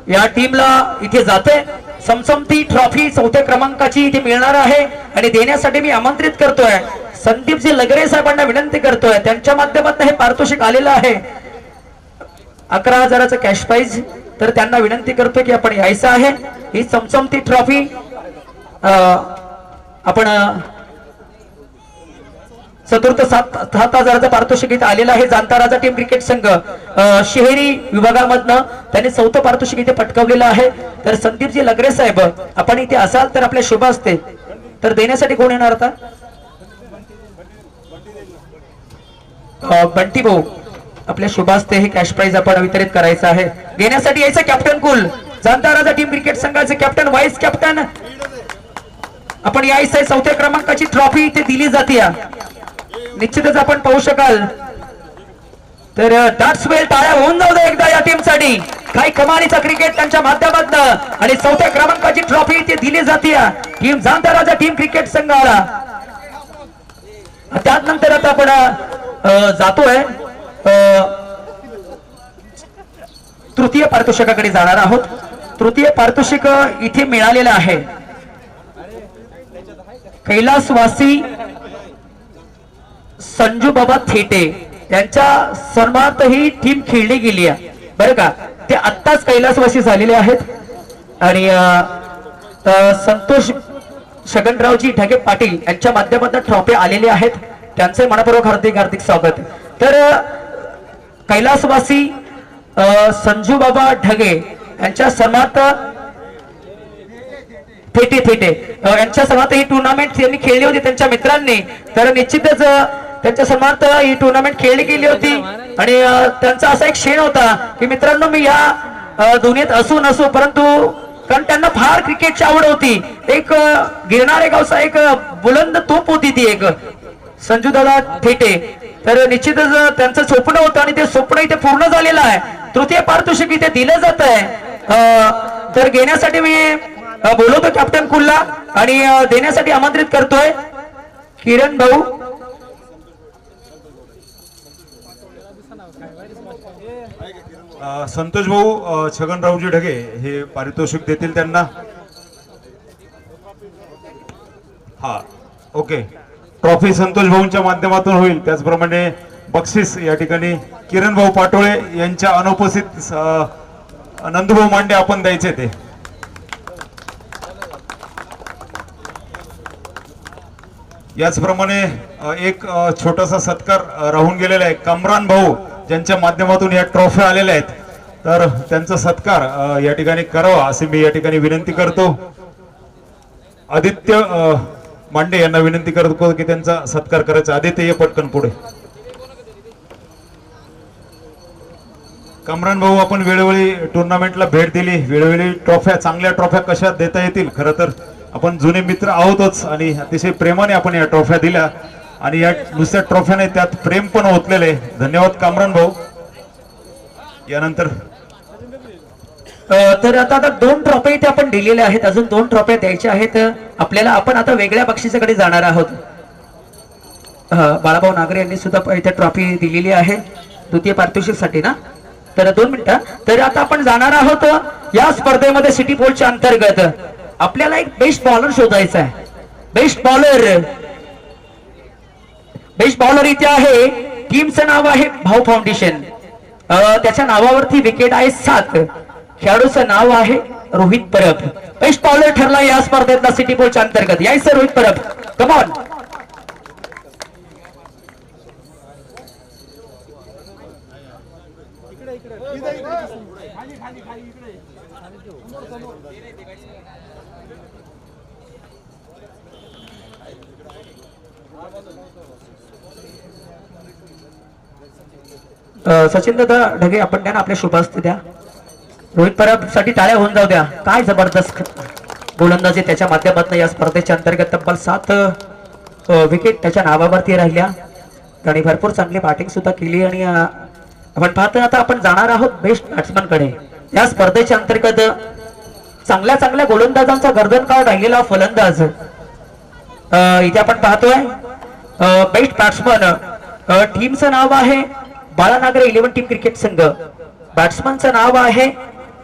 या टीमला इथे जाते समसमती ट्रॉफी चौथ्या क्रमांकाची इथे मिळणार आहे आणि देण्यासाठी मी आमंत्रित करतोय संदीपजी लगरे साहेबांना विनंती करतोय. त्यांच्या माध्यमातून हे पारितोषिक आलेलं आहे 11,000चं कॅश प्राइज. तर त्यांना विनंती करतो की आपण यायचं आहे. ही चमचमती ट्रॉफी आपण चतुर्थ 7,000चं पारितोषिक इथे आलेलं आहे. जाणता राजा टीम क्रिकेट संघ शहरी विभागामधनं त्यांनी चौथं पारितोषिक इथे पटकावलेलं आहे. तर संदीपजी लगरे साहेब आपण इथे असाल तर आपल्या शुभ असते. तर देण्यासाठी कोण येणार आता? बंटी भाऊ आपल्या शुभ असते हे कॅश प्राइज आपण वितरित करायचं आहे. घेण्यासाठी यायचं कॅप्टन कुल जाणता राजा टीम क्रिकेट संघाचे कॅप्टन व्हाईस कॅप्टन आपण यायचं. चौथ्या क्रमांकाची ट्रॉफी इथे दिली जाते. निश्चितच आपण पाहू शकाल. तर दॅट्स वेल टाळ्या होऊन जाऊ दे एकदा या टीमसाठी. काही कमालीचा क्रिकेट त्यांच्या माध्यमातून आणि चौथ्या क्रमांकाची ट्रॉफी इथे दिली जाते टीम जाणता राजा टीम क्रिकेट संघाला. त्यानंतर आता आपण जातोय तृतीय पारितोषिकाकडे जाणार आहोत. तृतीय पारितोषिक इथे मिळालेलं आहे कैलासवासी संजू बाबा थेटे यांच्या सन्मानार्थ ही टीम खेळली गेली आहे बरं का. ते आत्ताच कैलासवासी झालेले आहेत आणि संतोष छगनरावजी ढगे पाटील यांच्या माध्यमातून ट्रॉफी आलेले आहेत. त्यांचे मनपूर्वक हार्दिक हार्दिक स्वागत. तर कैलासवासी संजू बाबा ढगे यांच्या सन्मानार्थ थेटे यांच्या सन्मानार्थ ही टुर्नामेंट त्यांनी खेळली होती त्यांच्या मित्रांनी. तर निश्चितच त्यांच्या सन्मानार्थ ही टुर्नामेंट खेळली गेली होती आणि त्यांचा असा एक शेण होता की मित्रांनो मी या दुनियेत असू नसू परंतु कारण त्यांना फार क्रिकेटची आवड होती. एक गिरणारे गावचा एक बुलंद तोप होती ती एक संजूदादा थेटे. तर निश्चितच त्यांचं स्वप्न होतं आणि ते स्वप्न इथे पूर्ण झालेलं आहे. तृतीय पारितोषिक इथे दिलं जात आहे. तर घेण्यासाठी मी बोलवतो कॅप्टन कुल्ला आणि देण्यासाठी आमंत्रित करतोय किरण भाऊ. संतोष भाऊ छगनरावजी ढगे हे पारितोषिक देतील त्यांना. हा ओके. ट्रॉफी संतोष भाऊंच्या माध्यमातून होईल. त्याचप्रमाणे बक्षीस या ठिकाणी किरण भाऊ पाटोळे यांच्या अनुपस्थित नंदूभाऊ मांडे आपण द्यायचे ते. याचप्रमाणे एक छोटासा सत्कार राहून गेलेला आहे. कमरान भाऊ ज्यांच्या माध्यमातून या ट्रॉफी आलेल्या आहेत तर त्यांचा सत्कार या ठिकाणी करावा असे मी या ठिकाणी विनंती करतो. आदित्य मांडे यांना विनंती करतो की त्यांचा सत्कार करायचा. आदित्य ये पटकन पुढे. कमरान भाऊ आपण वेळोवेळी टुर्नामेंटला भेट दिली. वेळोवेळी ट्रॉफ्या चांगल्या ट्रॉफ्या कशा देता येतील खरं तर आपण जुने मित्र आहोतच आणि अतिशय प्रेमाने आपण या ट्रॉफ्या दिल्या आणि या नुसत्या ट्रॉफ्याने त्यात प्रेम पण ओतलेले. धन्यवाद कामरान भाऊ. यानंतर तर आता 2 ट्रॉफी इथे आपण दिलेल्या आहेत. अजून 2 ट्रॉफ्या द्यायच्या आहेत आपल्याला. आपण आता वेगळ्या बक्षिसाकडे जाणार आहोत. बाळाभाऊ नागरे यांनी सुद्धा इथे ट्रॉफी दिलेली आहे द्वितीय पारितोषिकसाठी ना. तर 2 मिनिटं. तर आता आपण जाणार आहोत या स्पर्धेमध्ये सिटी पोलच्या अंतर्गत आपल्याला एक बेस्ट बॉलर शोधायचा आहे. बेस्ट बॉलर इथे आहे. टीमचं नाव आहे भाऊ फाउंडेशन. त्याच्या नावावरती विकेट आहे 7. खेळाडूचं नाव आहे रोहित परब. बेस्ट बॉलर ठरला या स्पर्धेतला सिटी पोलच्या अंतर्गत. यायचं रोहित परब. Come on. सचिन दादा ढगे आपण द्या ना आपल्या शुभास्ते द्या. रोहित परब साठी टाळ्या होऊन जाऊ द्या. काय जबरदस्त गोलंदाजी त्याच्या माध्यमातून या स्पर्धेच्या अंतर्गत तब्बल 7 विकेट त्याच्या नावावरती राहिल्या. आणि भरपूर चांगली बॅटिंग सुद्धा केली. आणि आपण पाहतो आता आपण जाणार आहोत बेस्ट बॅट्समन कडे. या स्पर्धेच्या अंतर्गत चांगल्या गोलंदाजांचा गर्दनकाळ राहिलेला फलंदाज इथे आपण पाहतोय बेस्ट बॅट्समन. टीमचं नाव आहे बाळानागरे 11 टीम क्रिकेट संघ. बॅट्समनचं नाव आहे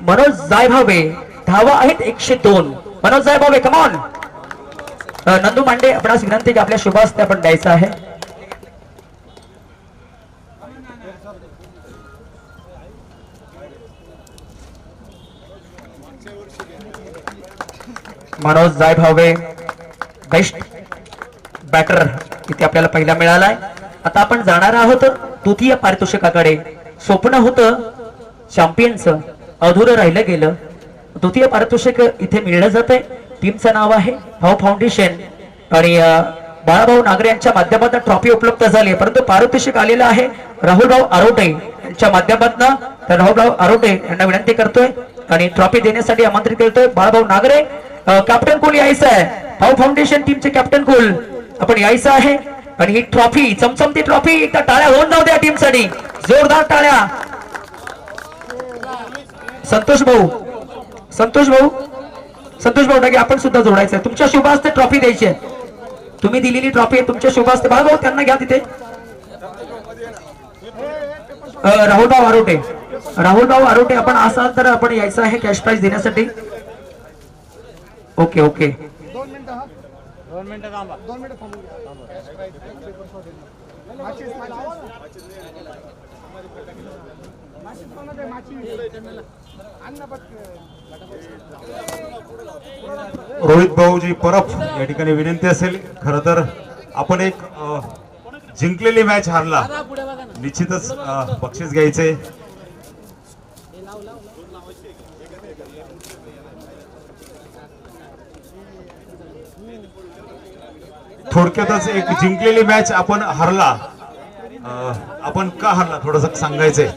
मनोज जायभावे. धावा आहेत 102. Manoj Jaybhave come on. नंदू मांडे आपणास विनंती की आपल्या शुभास्ते आपण द्यायचं आहे. मनोज जायभावे बेस्ट बॅटर इथे आपल्याला पहिला मिळालाय. आता आपण जाणार आहोत द्वितीय पारितोषिकाकडे. स्वप्न होतं चॅम्पियनचं अधुरं राहिलं गेलं. द्वितीय पारितोषिक इथे मिळलं जातंय. टीमचं नाव आहे भाऊ फाउंडेशन आणि बाळाभाऊ नागरे यांच्या माध्यमातून ट्रॉफी उपलब्ध झाली. परंतु पारितोषिक आलेलं आहे राहुलभाऊ आरोटे यांच्या माध्यमातून. तर राहुलभाऊ आरोटे यांना विनंती करतोय आणि ट्रॉफी देण्यासाठी आमंत्रित करतोय. बाळाभाऊ नागरे कॅप्टन कोण यायचं आहे. भाऊ फाउंडेशन टीमचे कॅप्टन कोण आपण यायचं आहे. आणि ही ट्रॉफी चमचमती ट्रॉफी एकदा टाळ्या होऊन जाऊ द्या टीमसाठी. जोरदार टाळ्या. संतोष भाऊ ढगे आपण सुद्धा जोडायचं. तुमच्या शुभ हस्ते ट्रॉफी द्यायची आहे. तुम्ही दिलेली ट्रॉफी आहे तुमच्या शुभ हस्ते. बाळाभाऊ त्यांना घ्या तिथे. राहुलभाऊ आरोटे आपण असाल तर आपण यायचं आहे कॅश प्राइज देण्यासाठी. ओके 2 मिनिटं थांबा. 2 मिनिटं थांबून रोहित भाऊजी परब या ठिकाणी विनंती असेल. खर तर आपण एक जिंकलेली मॅच हारला, दादा पुढे बघा ना. निश्चितच बक्षीस घ्यायचे. थोडक्यातच एक जिंकलेली मॅच आपण हारला. आपण का हारला थोडस सांगायचंय.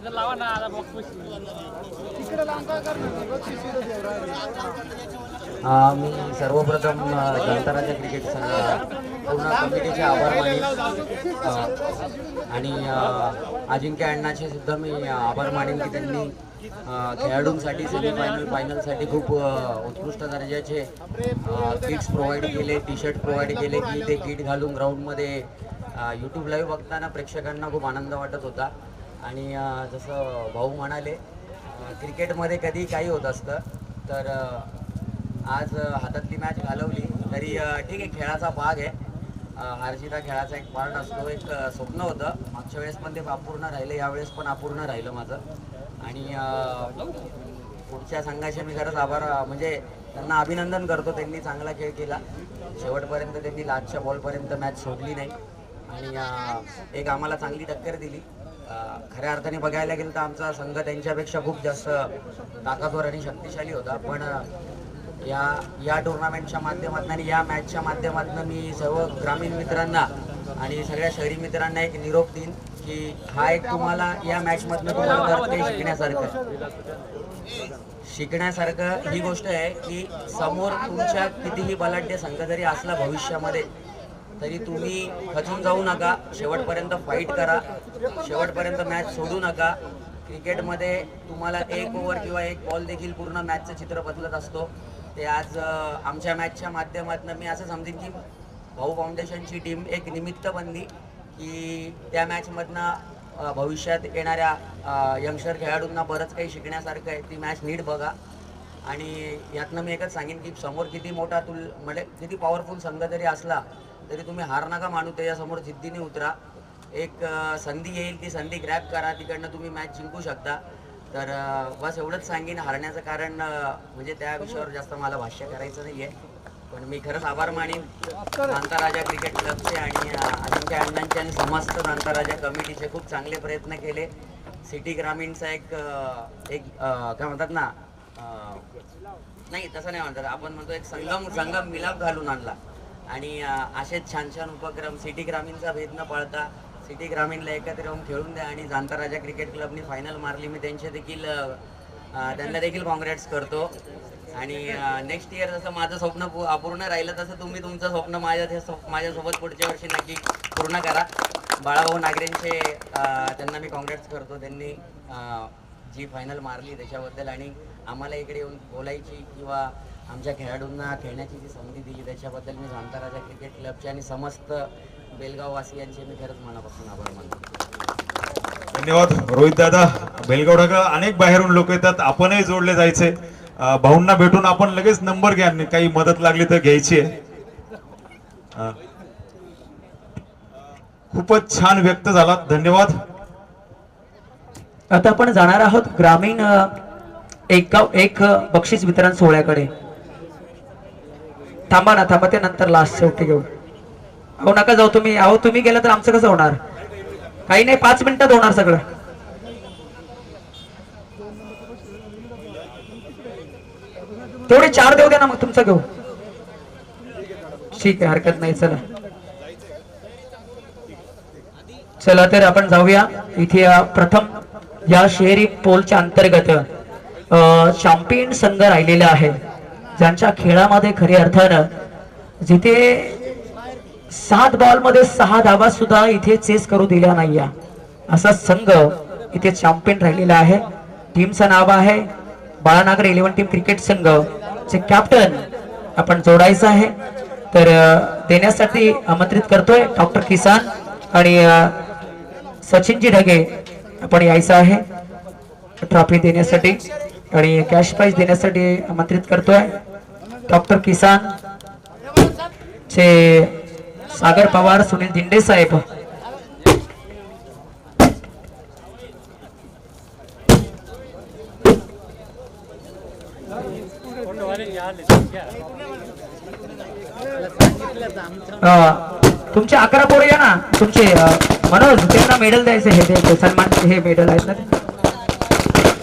जर लावा ना आता बॉक्स पैसे. मी सर्वप्रथम दंताराजा क्रिकेट संघ पूर्ण कमिटीचे आभार मानेन आणि अजिंक्य अण्णाचे सुद्धा मी आभार मानेन की त्यांनी खेळाडूंसाठी सेमीफायनल फायनलसाठी खूप उत्कृष्ट दर्जाचे किट्स प्रोव्हाइड केले, टी शर्ट प्रोव्हाइड केले की ते किट घालून ग्राउंडमध्ये यूट्यूब लाईव्ह बघताना प्रेक्षकांना खूप आनंद वाटत होता. आणि जसं भाऊ म्हणाले क्रिकेटमध्ये कधी काही होत असतं, तर आज हातातली मॅच घालवली तरी ठीक आहे, खेळाचा भाग आहे. हारजीत हा खेळाचा एक पार्ट असतो. एक स्वप्न होतं मागच्या वेळेस पण ते अपूर्ण राहिलं, यावेळेस पण अपूर्ण राहिलं माझं. आणि पुढच्या संघाचे मी खरंच आभार म्हणजे त्यांना अभिनंदन करतो. त्यांनी चांगला खेळ केला शेवटपर्यंत, त्यांनी लास्टच्या बॉलपर्यंत मॅच सोडली नाही आणि एक आम्हाला चांगली टक्कर दिली. खऱ्या अर्थाने बघायला गेलं तर आमचा संघ त्यांच्यापेक्षा खूप जास्त ताकदवर आणि शक्तिशाली होता. पण या टुर्नामेंटच्या माध्यमातून आणि या मॅचच्या माध्यमातून मी सर्व ग्रामीण मित्रांना आणि सगळ्या शहरी मित्रांना एक निरोप देईन की हा एक तुम्हाला या मॅचमधनं तुम्हाला शिकण्यासारखं ही गोष्ट आहे की समोर तुमच्या कितीही बलाढ्य संघ जरी असला भविष्यामध्ये तरी तुम्ही खचून जाऊ नका. शेवटपर्यंत फाईट करा, शेवटपर्यंत मॅच सोडू नका. क्रिकेटमध्ये तुम्हाला एक ओव्हर किंवा एक बॉल देखील पूर्ण मॅचचं चित्र बदलत असतो. ते आज आमच्या मॅचच्या माध्यमातून मी असं समजेन की भाऊ फाउंडेशनची टीम एक निमित्त बनली की त्या मॅचमधनं भविष्यात येणाऱ्या यंगस्टर खेळाडूंना बरंच काही शिकण्यासारखं आहे. ती मॅच नीट बघा. आणि यातनं मी एकच सांगेन की समोर किती मोठा म्हणजे किती पॉवरफुल संघ जरी असला तरी तुम्ही हार नका मानू, त्याच्यासमोर जिद्दीने उतरा. एक संधी येईल, ती संधी ग्रॅब करा, तिकडनं तुम्ही मॅच जिंकू शकता. तर बस एवढंच सांगेन. हारण्याचं कारण म्हणजे त्या विषयावर जास्त मला भाष्य करायचं नाही आहे. पण मी खरंच आभार मानेन दंताराजा क्रिकेट क्लबचे आणि अजिंक्य अण्णांचे आणि समस्त दंताराजा कमिटीचे. खूप चांगले प्रयत्न केले. सिटी ग्रामीणचा एक काय म्हणतात ना, नाही तसं नाही म्हणतात, आपण म्हणतो एक संगम मिलाप घालून आणला. आणि असेच छान छान उपक्रम सिटी ग्रामीणचा भेद न पाळता सिटी ग्रामीणला एकत्र येऊन खेळून द्या. आणि दंताराजा क्रिकेट क्लबनी फायनल मारली, मी त्यांना देखील काँग्रेट्स करतो. आणि नेक्स्ट इयर जसं माझं स्वप्न अपूर्ण राहिलं तसं तुम्ही तुमचं स्वप्न माझ्यासोबत पुढच्या वर्षी नक्की पूर्ण करा. बाळाभाऊ नागरेंचे त्यांना मी काँग्रेट्स करतो. त्यांनी जी फायनल मारली त्याच्याबद्दल आणि आम्हाला इकडे येऊन बोलायची किंवा आमच्या खेळाडूंना खेळण्याची जी संधी दिली त्याच्याबद्दल मी दंताराजा क्रिकेट क्लबचे आणि समस्त बेलगाववासियांचे मी खरंच मनापासून आभार मानतो. धन्यवाद रोहित दादा. बेलगाव ढगा अनेक बाहेरून लोक येतात, आपणही जोडले जायचे. भाऊंना भेटून आपण लगेच नंबर घ्या, काही मदत लागली तर घ्यायची आहे. खूपच छान व्यक्त झाला, धन्यवाद. आता आपण जाणार आहोत ग्रामीण एक बक्षीस वितरण सोहळ्याकडे. थांबा ना, थांबा, ते नंतर लास्ट शेवटी घेऊ. अहो नका जाऊ तुम्ही. अहो तुम्ही गेला तर आमचं कसं होणार? काही नाही, 5 मिनिटात होणार सगळं. तेवढे 4 देऊ द्या ना, मग तुमचं घेऊ. ठीक आहे, हरकत नाही. चला तर आपण जाऊया. इथे प्रथम या शहरी पोलच्या अंतर्गत चॅम्पियन संघ राहिलेला आहे, ज्यांच्या खेळामध्ये खऱ्या अर्थानं जिथे 7 बॉलमध्ये 6 धावा सुद्धा इथे चेस करू दिल्या नाही, असा संघ इथे चॅम्पियन राहिलेला आहे. टीमचं नाव आहे बाळानगर 11 टीम क्रिकेट संघ. चे कॅप्टन आपण जोडायचं आहे, तर देण्यासाठी आमंत्रित करतोय डॉक्टर किसान आणि सचिनजी ढगे. आपण यायचं आहे ट्रॉफी देण्यासाठी आणि कॅश प्राइज देण्यासाठी आमंत्रित करतोय. डॉक्टर किसान चे सागर पवार, सुनील धिंडे साहेब. तुमचे 11 पोरं या ना, तुमचे मनोज, त्यांना मेडल द्यायचे, हे द्यायचे सन्मान, हे मेडल आहेत ना, ते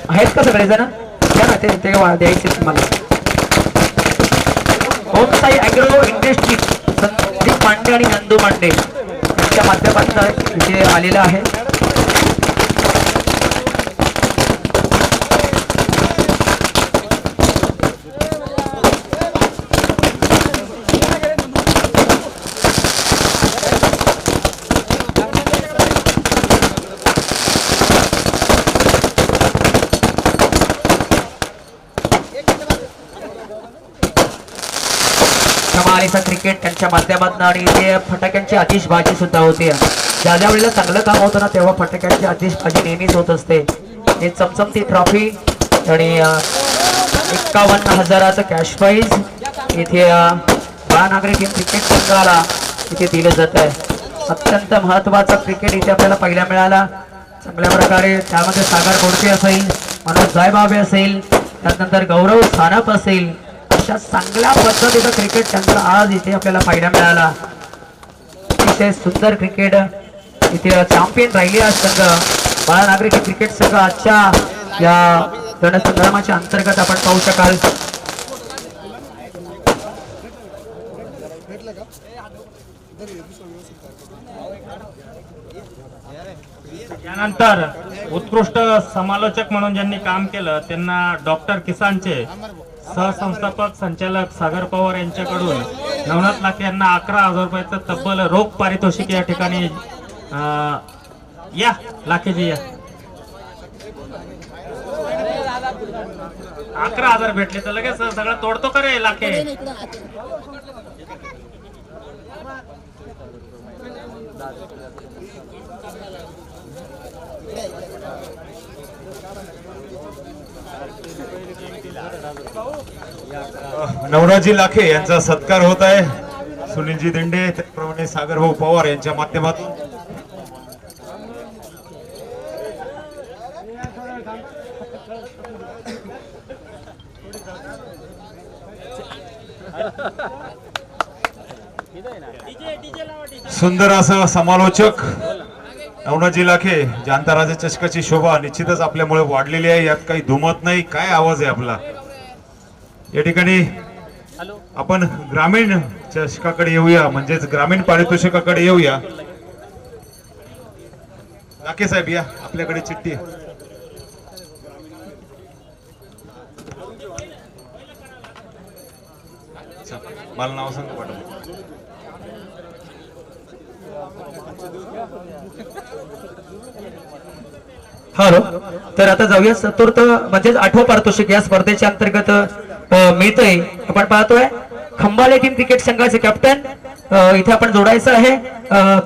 आहेत का सगळे जण? या ना, ते द्यायचे तुम्हाला. ओम साई अॅग्रो इंडस्ट्री संदीप मांडे आणि नंदू मांडे यांच्या माध्यमातून इथे आलेला आहे. कमालीचा क्रिकेट त्यांच्या माध्यमातून आणि इथे फटाक्यांची आतिषबाजी सुद्धा होते. ज्या ज्या वेळेला चांगलं काम होतं ना, तेव्हा फटाक्यांची आतिषबाजी नेहमीच होत असते. हे चमचमती ट्रॉफी आणि 51,000चं कॅश प्राइज इथे बाळानागरी टीम क्रिकेट संघाला इथे दिलं जात आहे. अत्यंत महत्वाचा क्रिकेट इथे आपल्याला पाहायला मिळाला. चांगल्या प्रकारे त्यामध्ये सागर बोडके असेल, मनोज जायबाबे असेल, त्यानंतर गौरव सानप असेल, अशा चांगल्या पद्धतीचं क्रिकेट त्यांचा आज इथे आपल्याला पाहायला मिळाला. अतिशय सुंदर क्रिकेट इथे चॅम्पियन राहिले आज संघ बाळानागरी क्रिकेट संघ. आजच्या या रणसंग्रामाच्या अंतर्गत आपण पाहू शकाल. यानंतर उत्कृष्ट समालोचक म्हणून ज्यांनी काम केलं त्यांना डॉक्टर किसानचे सहसंस्थापक संचालक सागर पवार यांच्याकडून नवनाथ लाखे यांना 11,000 रुपयाचं तब्बल रोख पारितोषिक या ठिकाणी या लाखेजी या 11,000 भेटले तर लगेच सगळं तोडतो का रे लाखे. नवनाथजी लाखे यांचा सत्कार होत आहे. सुनीलजी दिंडे, त्याचप्रमाणे सागरभाऊ पवार यांच्या माध्यमातून. सुंदर असं समालोचक नवनाथजी लाखे. जाणता राजा चषकाची शोभा निश्चितच आपल्यामुळे वाढलेली आहे, यात काही दुमत नाही. काय आवाज आहे आपला. या ठिकाणी आपण ग्रामीण चषकाकडे येऊया, म्हणजेच ग्रामीण पारितोषिकाकडे येऊया. लाखे साहेब या, आपल्याकडे चिठ्ठी आहे. मला नाव सांगा पाठव. हॅलो, तर आता जाऊया चतुर्थ म्हणजेच 8वं पारितोषिक या स्पर्धेच्या अंतर्गत मिळतंय. आपण पाहतोय खंबाले टीम क्रिकेट संघाचे कॅप्टन इथे आपण जोडायचं आहे.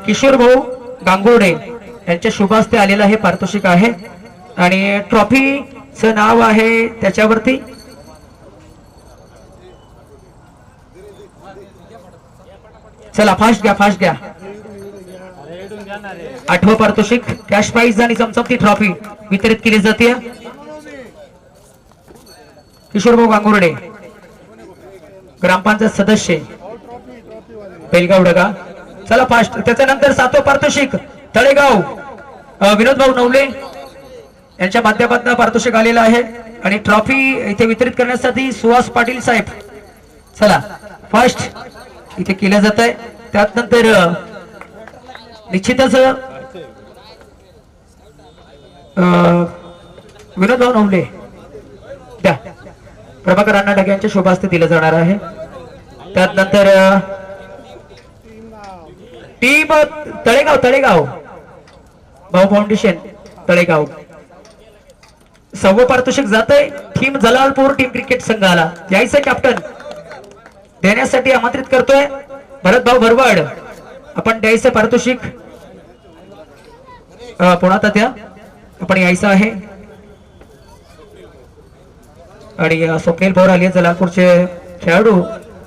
किशोर भाऊ गांगुर्डे यांच्या शुभ हस्ते आलेलं हे पारितोषिक आहे आणि ट्रॉफीचं नाव आहे त्याच्यावरती. चला फास्ट घ्या. 8वं पारितोषिक कॅश प्राइज आणि चमचमती ट्रॉफी वितरित केली जाते. किशोर भाऊ गांगुर्डे, ग्रामपंचायत सदस्य, बेलगाव डगा. चला फास्ट. त्याच्यानंतर 7वं पारितोषिक तळेगाव विनोद भाऊ नवले यांच्या माध्यमातून पारितोषिक आलेलं आहे आणि ट्रॉफी इथे वितरित करण्यासाठी सुहास पाटील साहेब. चला फास्ट इथे केलं जात आहे. त्यानंतर निश्चितच विनोद भाऊ नवले द्या, प्रभाकर अण्णा ढगे यांच्या शुभ हस्ते दिलं जाणार आहे. त्यानंतर टीम तळेगाव भाऊ फाउंडेशन तळेगाव. 6वं पारितोषिक जातंय टीम जलालपूर टीम क्रिकेट संघाला. यायचं कॅप्टन देण्यासाठी आमंत्रित करतोय भरत भाऊ भरवाड. आपण द्यायचं पारितोषिक पुन्हा त्या आपण यायचं आहे आणि स्वप्नील पवार आले जलालपूरचे खेळाडू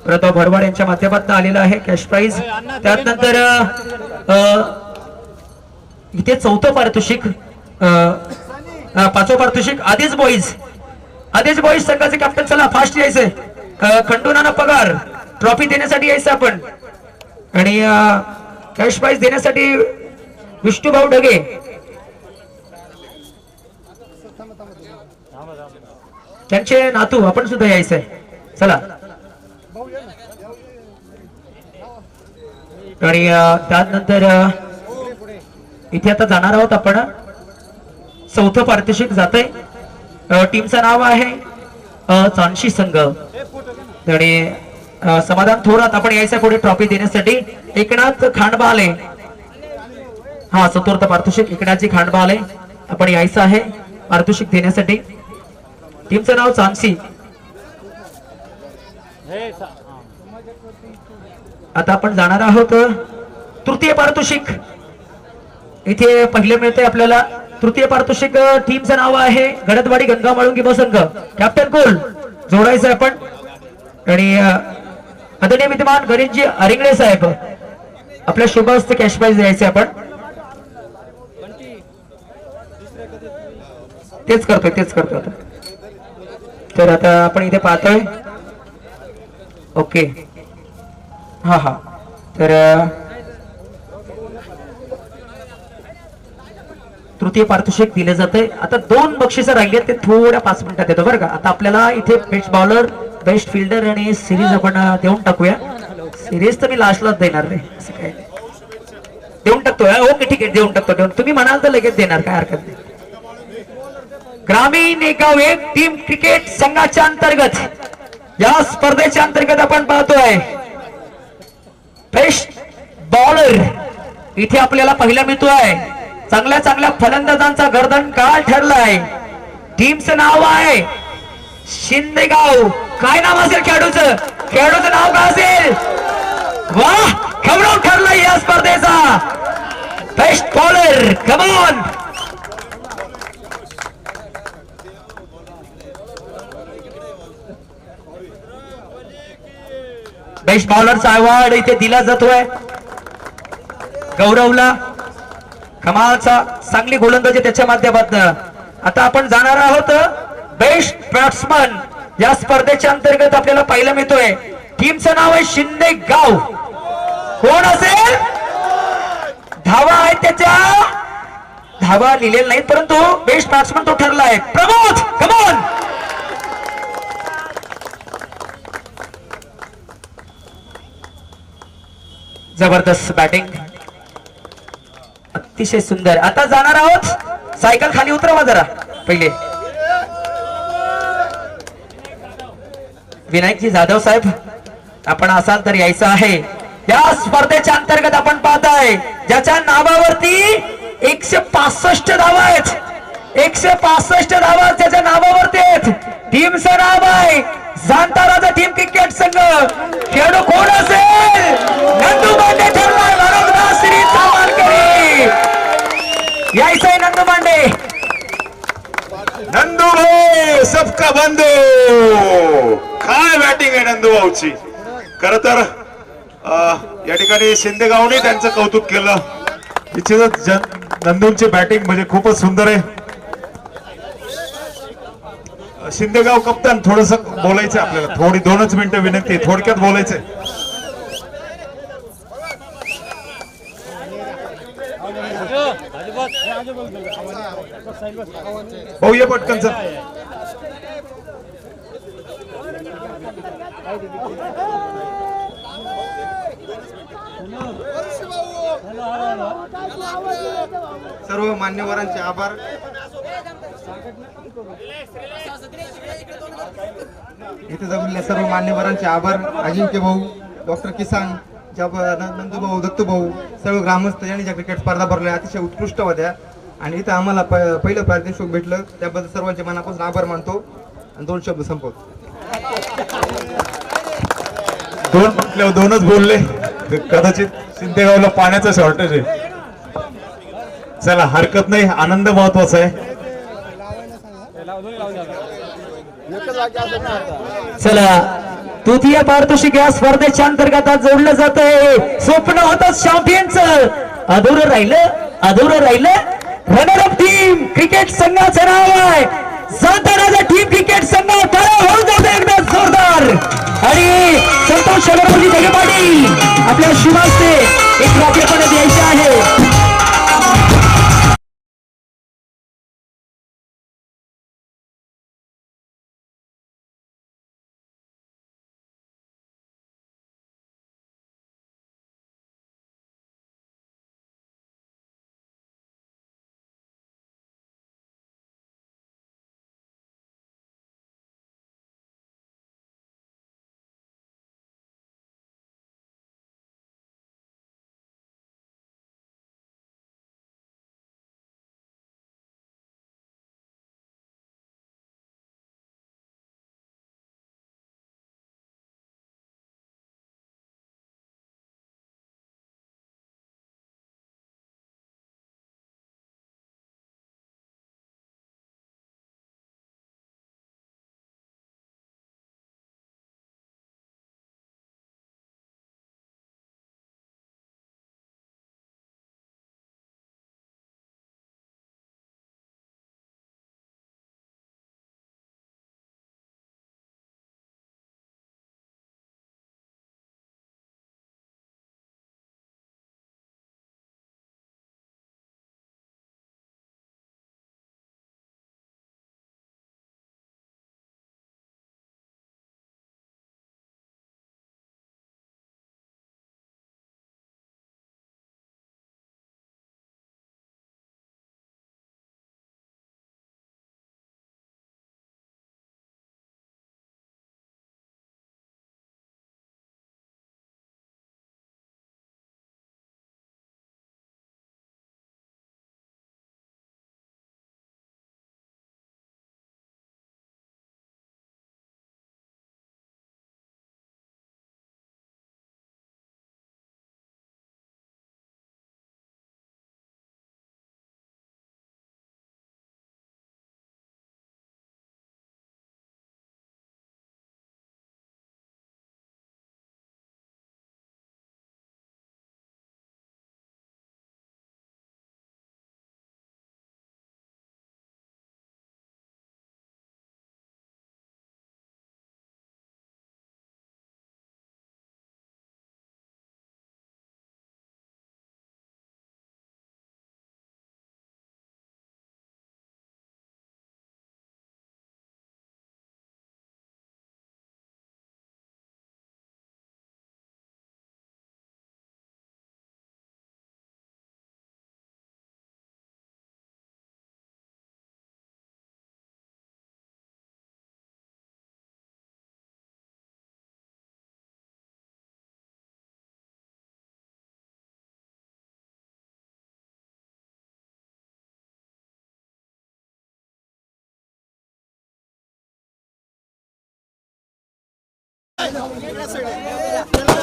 प्रताप भरवाड यांच्या माध्यमातून आलेला आहे कॅश प्राइज. त्यानंतर इथे चौथं पारितोषिक पाचवं पारितोषिक आदेश बॉईज संघाचे कॅप्टन. चला फास्ट यायचंय. खंडू नाना पगार ट्रॉफी देण्यासाठी यायचं आपण आणि कॅश प्राइज देण्यासाठी विष्णुभाऊ ढगे. त्यांचे नातू आपण सुद्धा यायचंय. चला आणि त्यानंतर इथे आता जाणार आहोत आपण. चौथं पारितोषिक जातंय. टीमचं नाव आहे चांशी संघ आणि समाधान थोरात आपण यायचं पुढे ट्रॉफी देण्यासाठी. एकनाथ खांडबाले हा चतुर्थ पारितोषिक एकनाथजी खांडबाले आपण यायचं आहे पारितोषिक देण्यासाठी. टीमचं नाव चांसी. आता आपण जाणार आहोत तृतीय पारितोषिक. इथे पहिले मिळते आपल्याला तृतीय पारितोषिक. टीमचं नाव आहे गडदवाडी गंगा माळुंगी बसंघ. कॅप्टन कोल जोडायचं आपण आणि आदरणीय विद्यमान गणेशजी अरिंगळे साहेब आपल्या शुभ हस्ते कॅश प्राइज द्यायचे आपण. तेच करतोय आता. तर आता आपण इथे पाहतोय. ओके हा तर तृतीय पारितोषिक दिले जाते. आता 2 बक्षिसं राहिले ते थोड्या 5 मिनिटात देतो बरं का. आता आपल्याला इथे बेस्ट बॉलर बेस्ट फिल्डर आणि सिरीज आपण देऊन टाकूया. सिरीज तर मी लास्टलाच देणार नाही असं काय देऊन टाकतोय. ओके ठीक आहे देऊन टाकतो. तुम्ही म्हणाल तर लगेच देणार काय हरकत नाही. ग्रामीण एकाव एक टीम क्रिकेट संघाच्या अंतर्गत या स्पर्धेच्या अंतर्गत आपण पाहतोय बेस्ट बॉलर इथे आपल्याला पहिला मिळतोय. चांगल्या फलंदाजांचा गर्दन काळ ठरलाय. टीमचं नाव आहे शिंदेगाव. काय नाव असेल खेळाडूचं नाव काय असेल? वाह खबरवून ठरलाय या स्पर्धेचा बेस्ट बॉलर. कमॉन बेस्ट बॉलरचा अवॉर्ड इथे दिला जातोय गौरवला. कमालचा चांगली गोलंदाजी त्याच्या माध्यमातून. आता आपण जाणार आहोत बेस्ट बॅट्समन. या स्पर्धेच्या अंतर्गत आपल्याला पाहायला मिळतोय टीमचं नाव आहे शिंदे गाव. कोण असेल? धावा आहे त्याच्या धावा लिहिलेल्या नाहीत परंतु बेस्ट बॅट्समन तो ठरला आहे प्रमोद. कमॉन जबरदस्त बॅटिंग अतिशय सुंदर. आता जाणार आहोत सायकल खाली उतरवा जरा पहिले. विनायकजी जाधव साहेब आपण असाल तर यायचं आहे. या स्पर्धेच्या अंतर्गत आपण पाहताय ज्याच्या नावावरती 165 धावा आहेत. 165 धावा त्याच्या नावावरती आहेत. टीमचं नाव आहे जांताराचा टीम क्रिकेट संघ. खेळाडू कोण असेल? नंदू बांडे ठरलाय. वडोदरा सिरीज सामानकरी यायचंय नंदू बांडे. नंदू भाऊ सबका बंधू. काय बॅटिंग आहे नंदू भाऊची. खर तर या ठिकाणी शिंदेगावने त्यांचं कौतुक केलं. निश्चितच नंदूंची बॅटिंग म्हणजे खूपच सुंदर आहे. शिंदेगाव कप्तान थोडस बोलायचं आपल्याला. थोडी 2च मिनिटं विनंती थोडक्यात बोलायचंय. भाऊ ये पटकन सर. सर्व मान्यवरांचे आभार. इथे जमलेल्या सर्व मान्यवरांचे आभार. अजिंक्य भाऊ, डॉक्टर किसान, नंदू भाऊ, दत्तू भाऊ, सर्व ग्रामस्थ यांनी ज्या क्रिकेट स्पर्धा भरल्या अतिशय उत्कृष्ट होत्या आणि इथं आम्हाला पहिलं पारितोषिक भेटलं त्याबद्दल सर्वांचे मनापासून आभार मानतो आणि 2 शब्द संपवतो. 2 म्हटल्यावर 2च बोलले. कदाचित शिंदेगावला पाण्याचं शॉर्टेज आहे. चला हरकत नाही. आनंद महत्वाचा आहे. चला तृतीय पारितोषिक या स्पर्धेच्या अंतर्गत आज जोडलं जात आहे. स्वप्न होतं चॅम्पियनचं, अधुरं राहिलं. रनर अप टीम क्रिकेट संघाचं नाव आहे सातारा टीम क्रिकेट संघ. होऊन जाते एकदा जोरदार. आणि संतोष अगरवाली जगे पाटील आपल्या शुभास्ते एक ट्रॉफी पण द्यायची आहे.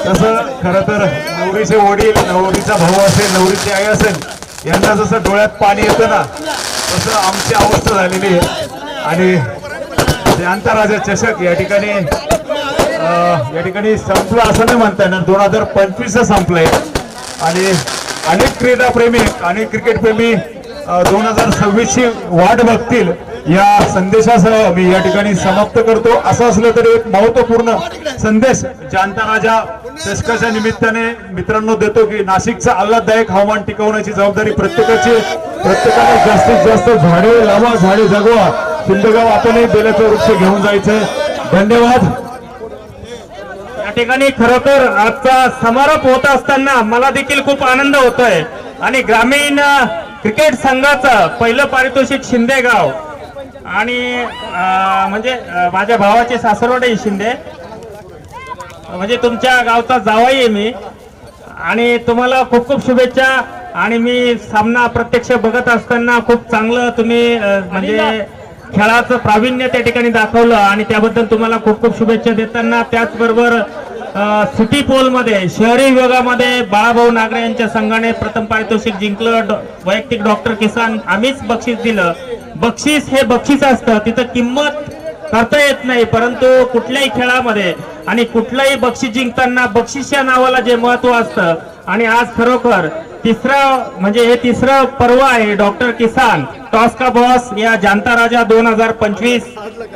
तसं खरं तर नवरीचे वडील, नवरीचा भाऊ असेल, नवरीची आई असेल, यांना जसं डोळ्यात पाणी येतं ना, तसं आमची अवस्था झालेली आहे. आणि शांताराजा चषक या ठिकाणी संपला असं नाही म्हणता येणार, 2025 संपलंय. आणि अनेक क्रीडाप्रेमी, अनेक क्रिकेटप्रेमी 2026 ची वाट बघतील या संदेशासह मी या ठिकाणी समाप्त करतो. असं असलं तरी एक महत्वपूर्ण संदेश शांताराजा चषकाच्या निमित्ताने मित्रांनो देतो की नाशिकचं आल्हाददायक हवामान टिकवण्याची जबाबदारी प्रत्येकाने जास्तीत जास्त झाडे लावा, झाडे जगवा. सिंदगाव आपणही बेलाचं वृक्ष घेऊन जायचंय. धन्यवाद. या ठिकाणी खरोखर आजचा समारोप होत असताना मला देखील खूप आनंद होतोय. आणि ग्रामीण क्रिकेट संघाचं पहिलं पारितोषिक शिंदेगाव आणि म्हणजे माझ्या भावाचे सासरवडे शिंदे, म्हणजे तुमच्या गावचा जावाई आहे मी. आणि तुम्हाला खूप खूप शुभेच्छा. आणि मी सामना प्रत्यक्ष बघत असताना खूप चांगलं तुम्ही म्हणजे खेळाचं प्रावीण्य त्या ठिकाणी दाखवलं आणि त्याबद्दल तुम्हाला खूप खूप शुभेच्छा देताना, त्याचबरोबर सिटी पोल मध्ये शहरी विभागामध्ये बाळाभाऊ नागरे यांच्या संघाने प्रथम पारितोषिक जिंकलं. वैयक्तिक डॉक्टर किसान आम्हीच बक्षीस दिलं. बक्षीस हे बक्षीस असतं, तिथं किंमत करता येत नाही, परंतु कुठल्याही खेळामध्ये आणि कुठलंही बक्षीस जिंकताना बक्षीस या नावाला जे महत्व असतं आणि आज खरोखर तिसरं पर्व आहे डॉक्टर किसान टॉस का बॉस या जानता राजा 2025,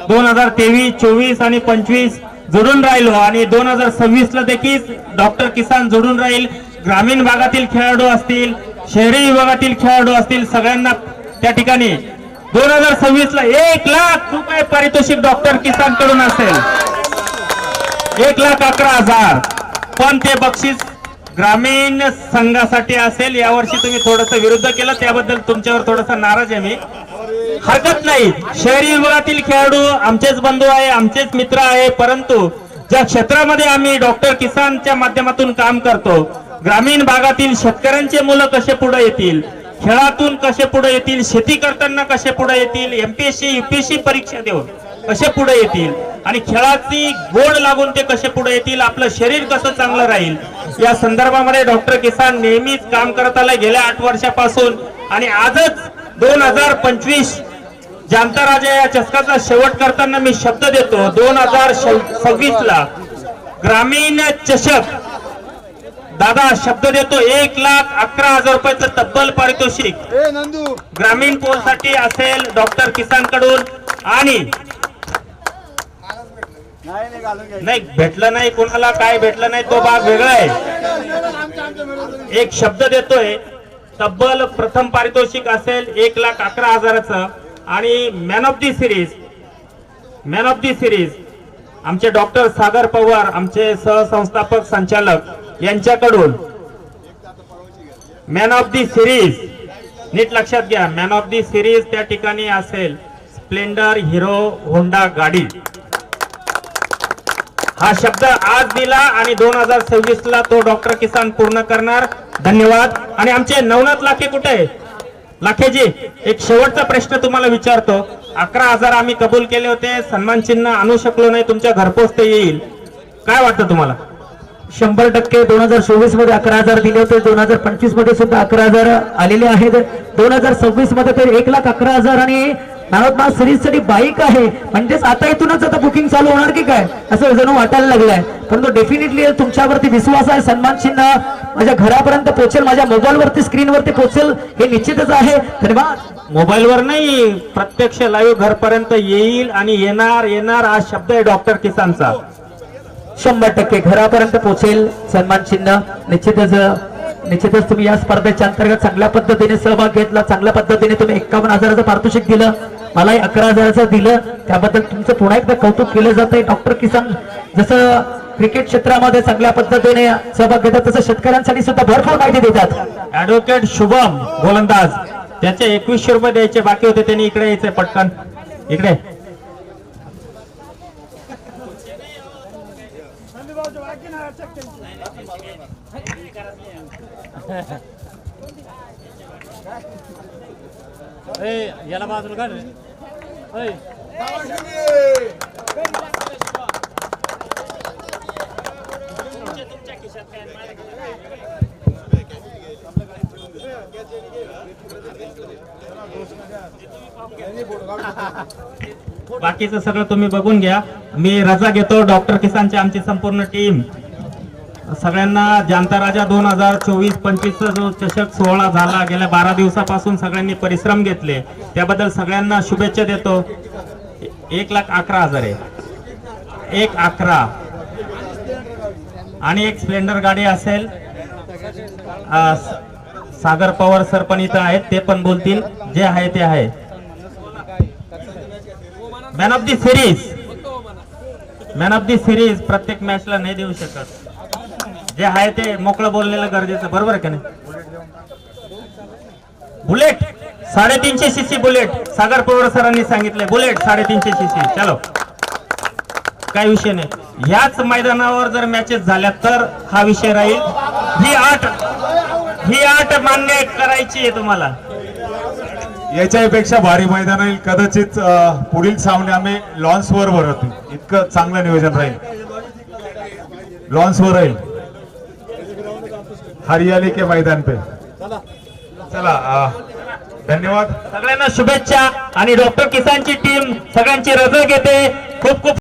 2023, 24 आणि 25 जोडून राहिलो आणि 2026 ला देखील डॉक्टर किसान जोडून राहील. ग्रामीण भागातील खेळाडू असतील, शहरी विभागातील खेळाडू असतील, सगळ्यांना त्या ठिकाणी 2026 ला 1,00,000 रुपये पारितोषिक डॉक्टर किसान कडून असेल. 1,11,000. पण ते बक्षीस ग्रामीण संघासाठी असेल. यावर्षी तुम्ही थोडस विरुद्ध केलं, त्याबद्दल तुमच्यावर थोडासा नाराज आहे मी. हरकत नाही, शहरी विभागातील खेळाडू आमचेच बंधू आहे, आमचेच मित्र आहे, परंतु ज्या क्षेत्रामध्ये आम्ही डॉक्टर किसानच्या माध्यमातून काम करतो, ग्रामीण भागातील शेतकऱ्यांचे मुलं कसे पुढे येतील, खेळातून कसे पुढे येतील, शेती करताना कसे पुढे येतील, एमपीएससी युपीएससी परीक्षा देऊन कसे पुढे येतील आणि खेळाची गोड लागून ते कसे पुढे येतील, आपलं शरीर कसं चांगलं राहील, या संदर्भामध्ये डॉक्टर किसान नेहमीच काम करत आलंय गेल्या 8 वर्षापासून. आणि आजच 2025 जानता राजा या चषकाचा शेवट करताना मी शब्द देतो, 2026 ला ग्रामीण चषक दादा शब्द देतो, 1,11,000 रुपयाचं तब्बल पारितोषिक ग्रामीण पोलसाठी असेल डॉक्टर किसान कडून. आणि नाही भेटलं नाही, कोणाला काय भेटलं नाही तो भाग वेगळा आहे. एक शब्द देतोय, तब्बल प्रथम पारितोषिक असेल 1,11,000चं. आणि मॅन ऑफ दी सिरीज आमचे डॉक्टर सागर पवार, आमचे सहसंस्थापक संचालक यांच्याकडून मॅन ऑफ दी सिरीज, नीट लक्षात घ्या, मॅन ऑफ दी सिरीज त्या ठिकाणी असेल स्प्लेंडर हिरो होंडा गाडी. हा शब्द आज दिला आणि 2026 ला तो डॉक्टर किसान पूर्ण करणार. धन्यवाद. आणि आमचे नवनाथ लाखे कुठे आहे? लाखेजी, एक शेवटचा प्रश्न तुम्हाला विचारतो. 11,000 आम्ही कबूल केले होते, सन्मान चिन्ह आणू शकलो नाही, तुमच्या घरपोच ते येईल, काय वाटतं तुम्हाला? 100% 2024 मध्ये 11,000 दिले होते, 2025 मध्ये सुद्धा 11,000 आलेले आहेत. 2026 मध्ये तर 1,11,000 आणि नानोत्मा सिरीज साठी बाईक आहे. म्हणजेच आता इथूनच आता बुकिंग चालू होणार की काय असं जणू वाटायला लागलंय. परंतु डेफिनेटली तुमच्यावरती विश्वास आहे, सन्मान चिन्ह माझ्या घरापर्यंत पोहोचेल, माझ्या मोबाईलवरती स्क्रीनवरती पोहोचेल, हे निश्चितच आहे. धन्यवाद. मोबाईलवर नाही, प्रत्यक्ष लाईव्ह घरपर्यंत येईल आणि येणार हा शब्द आहे डॉक्टर किसानचा. 100% घरापर्यंत पोहोचेल सन्मान चिन्ह. निश्चितच तुम्ही या स्पर्धेच्या अंतर्गत चांगल्या पद्धतीने सहभाग घेतला, चांगल्या पद्धतीने तुम्ही 51,000चं पारितोषिक दिलं, मलाही 11,000चं दिलं, त्याबद्दल तुमचं पुन्हा एकदा कौतुक केलं जात आहे. डॉक्टर किसान जसं क्रिकेट क्षेत्रामध्ये चांगल्या पद्धतीने सहभाग घेतात, तसं शेतकऱ्यांसाठी सुद्धा भरपूर माहिती देतात. ऍडव्होकेट शुभम गोलंदाज, त्याचे 2100 रुपये द्यायचे बाकी होते, त्यांनी इकडे यायचंय पटकन इकडे. याला बाजूला काढ रे. बाकीचं सगळं तुम्ही बघून घ्या. मी रजा घेतो. डॉक्टर किसानची आमची संपूर्ण टीम सगळ्यांना जानता राजा 2024-25 जो चषक सोहळा झाला, गेल्या 12 दिवसापासून सगळ्यांनी परिश्रम घेतले, त्याबद्दल सगळ्यांना शुभेच्छा देतो. 1,11,000 आहे, 1,11,000 आणि एक स्प्लेंडर गाडी असेल. सागर पवार सर पण इथं आहेत, ते पण बोलतील, जे आहे ते आहे. मॅन ऑफ दी सिरीज प्रत्येक मॅचला नाही देऊ शकत, जे आहे ते मोकळं बोललेलं गरजेचं, बरोबर आहे का नाही? बुलेट 350 सीसी बुलेट, सागर पवार सरांनी सांगितलंय, बुलेट 350 सीसी. चलो, काय विषय नाही. याच मैदानावर जर मॅचेस झाल्या तर हा विषय राहील. ही आठ मान्य करायची आहे तुम्हाला. याच्यापेक्षा भारी मैदान राहील कदाचित. पुढील सामने आम्ही लॉन्सवर भरवतो, इतकं चांगलं नियोजन राहील. लॉन्सवर राहील, हरियाली के मैदान पे. चला धन्यवाद. सगळ्यांना शुभेच्छा आणि डॉक्टर किसानची टीम सगळ्यांची रजा घेते. खूप खूप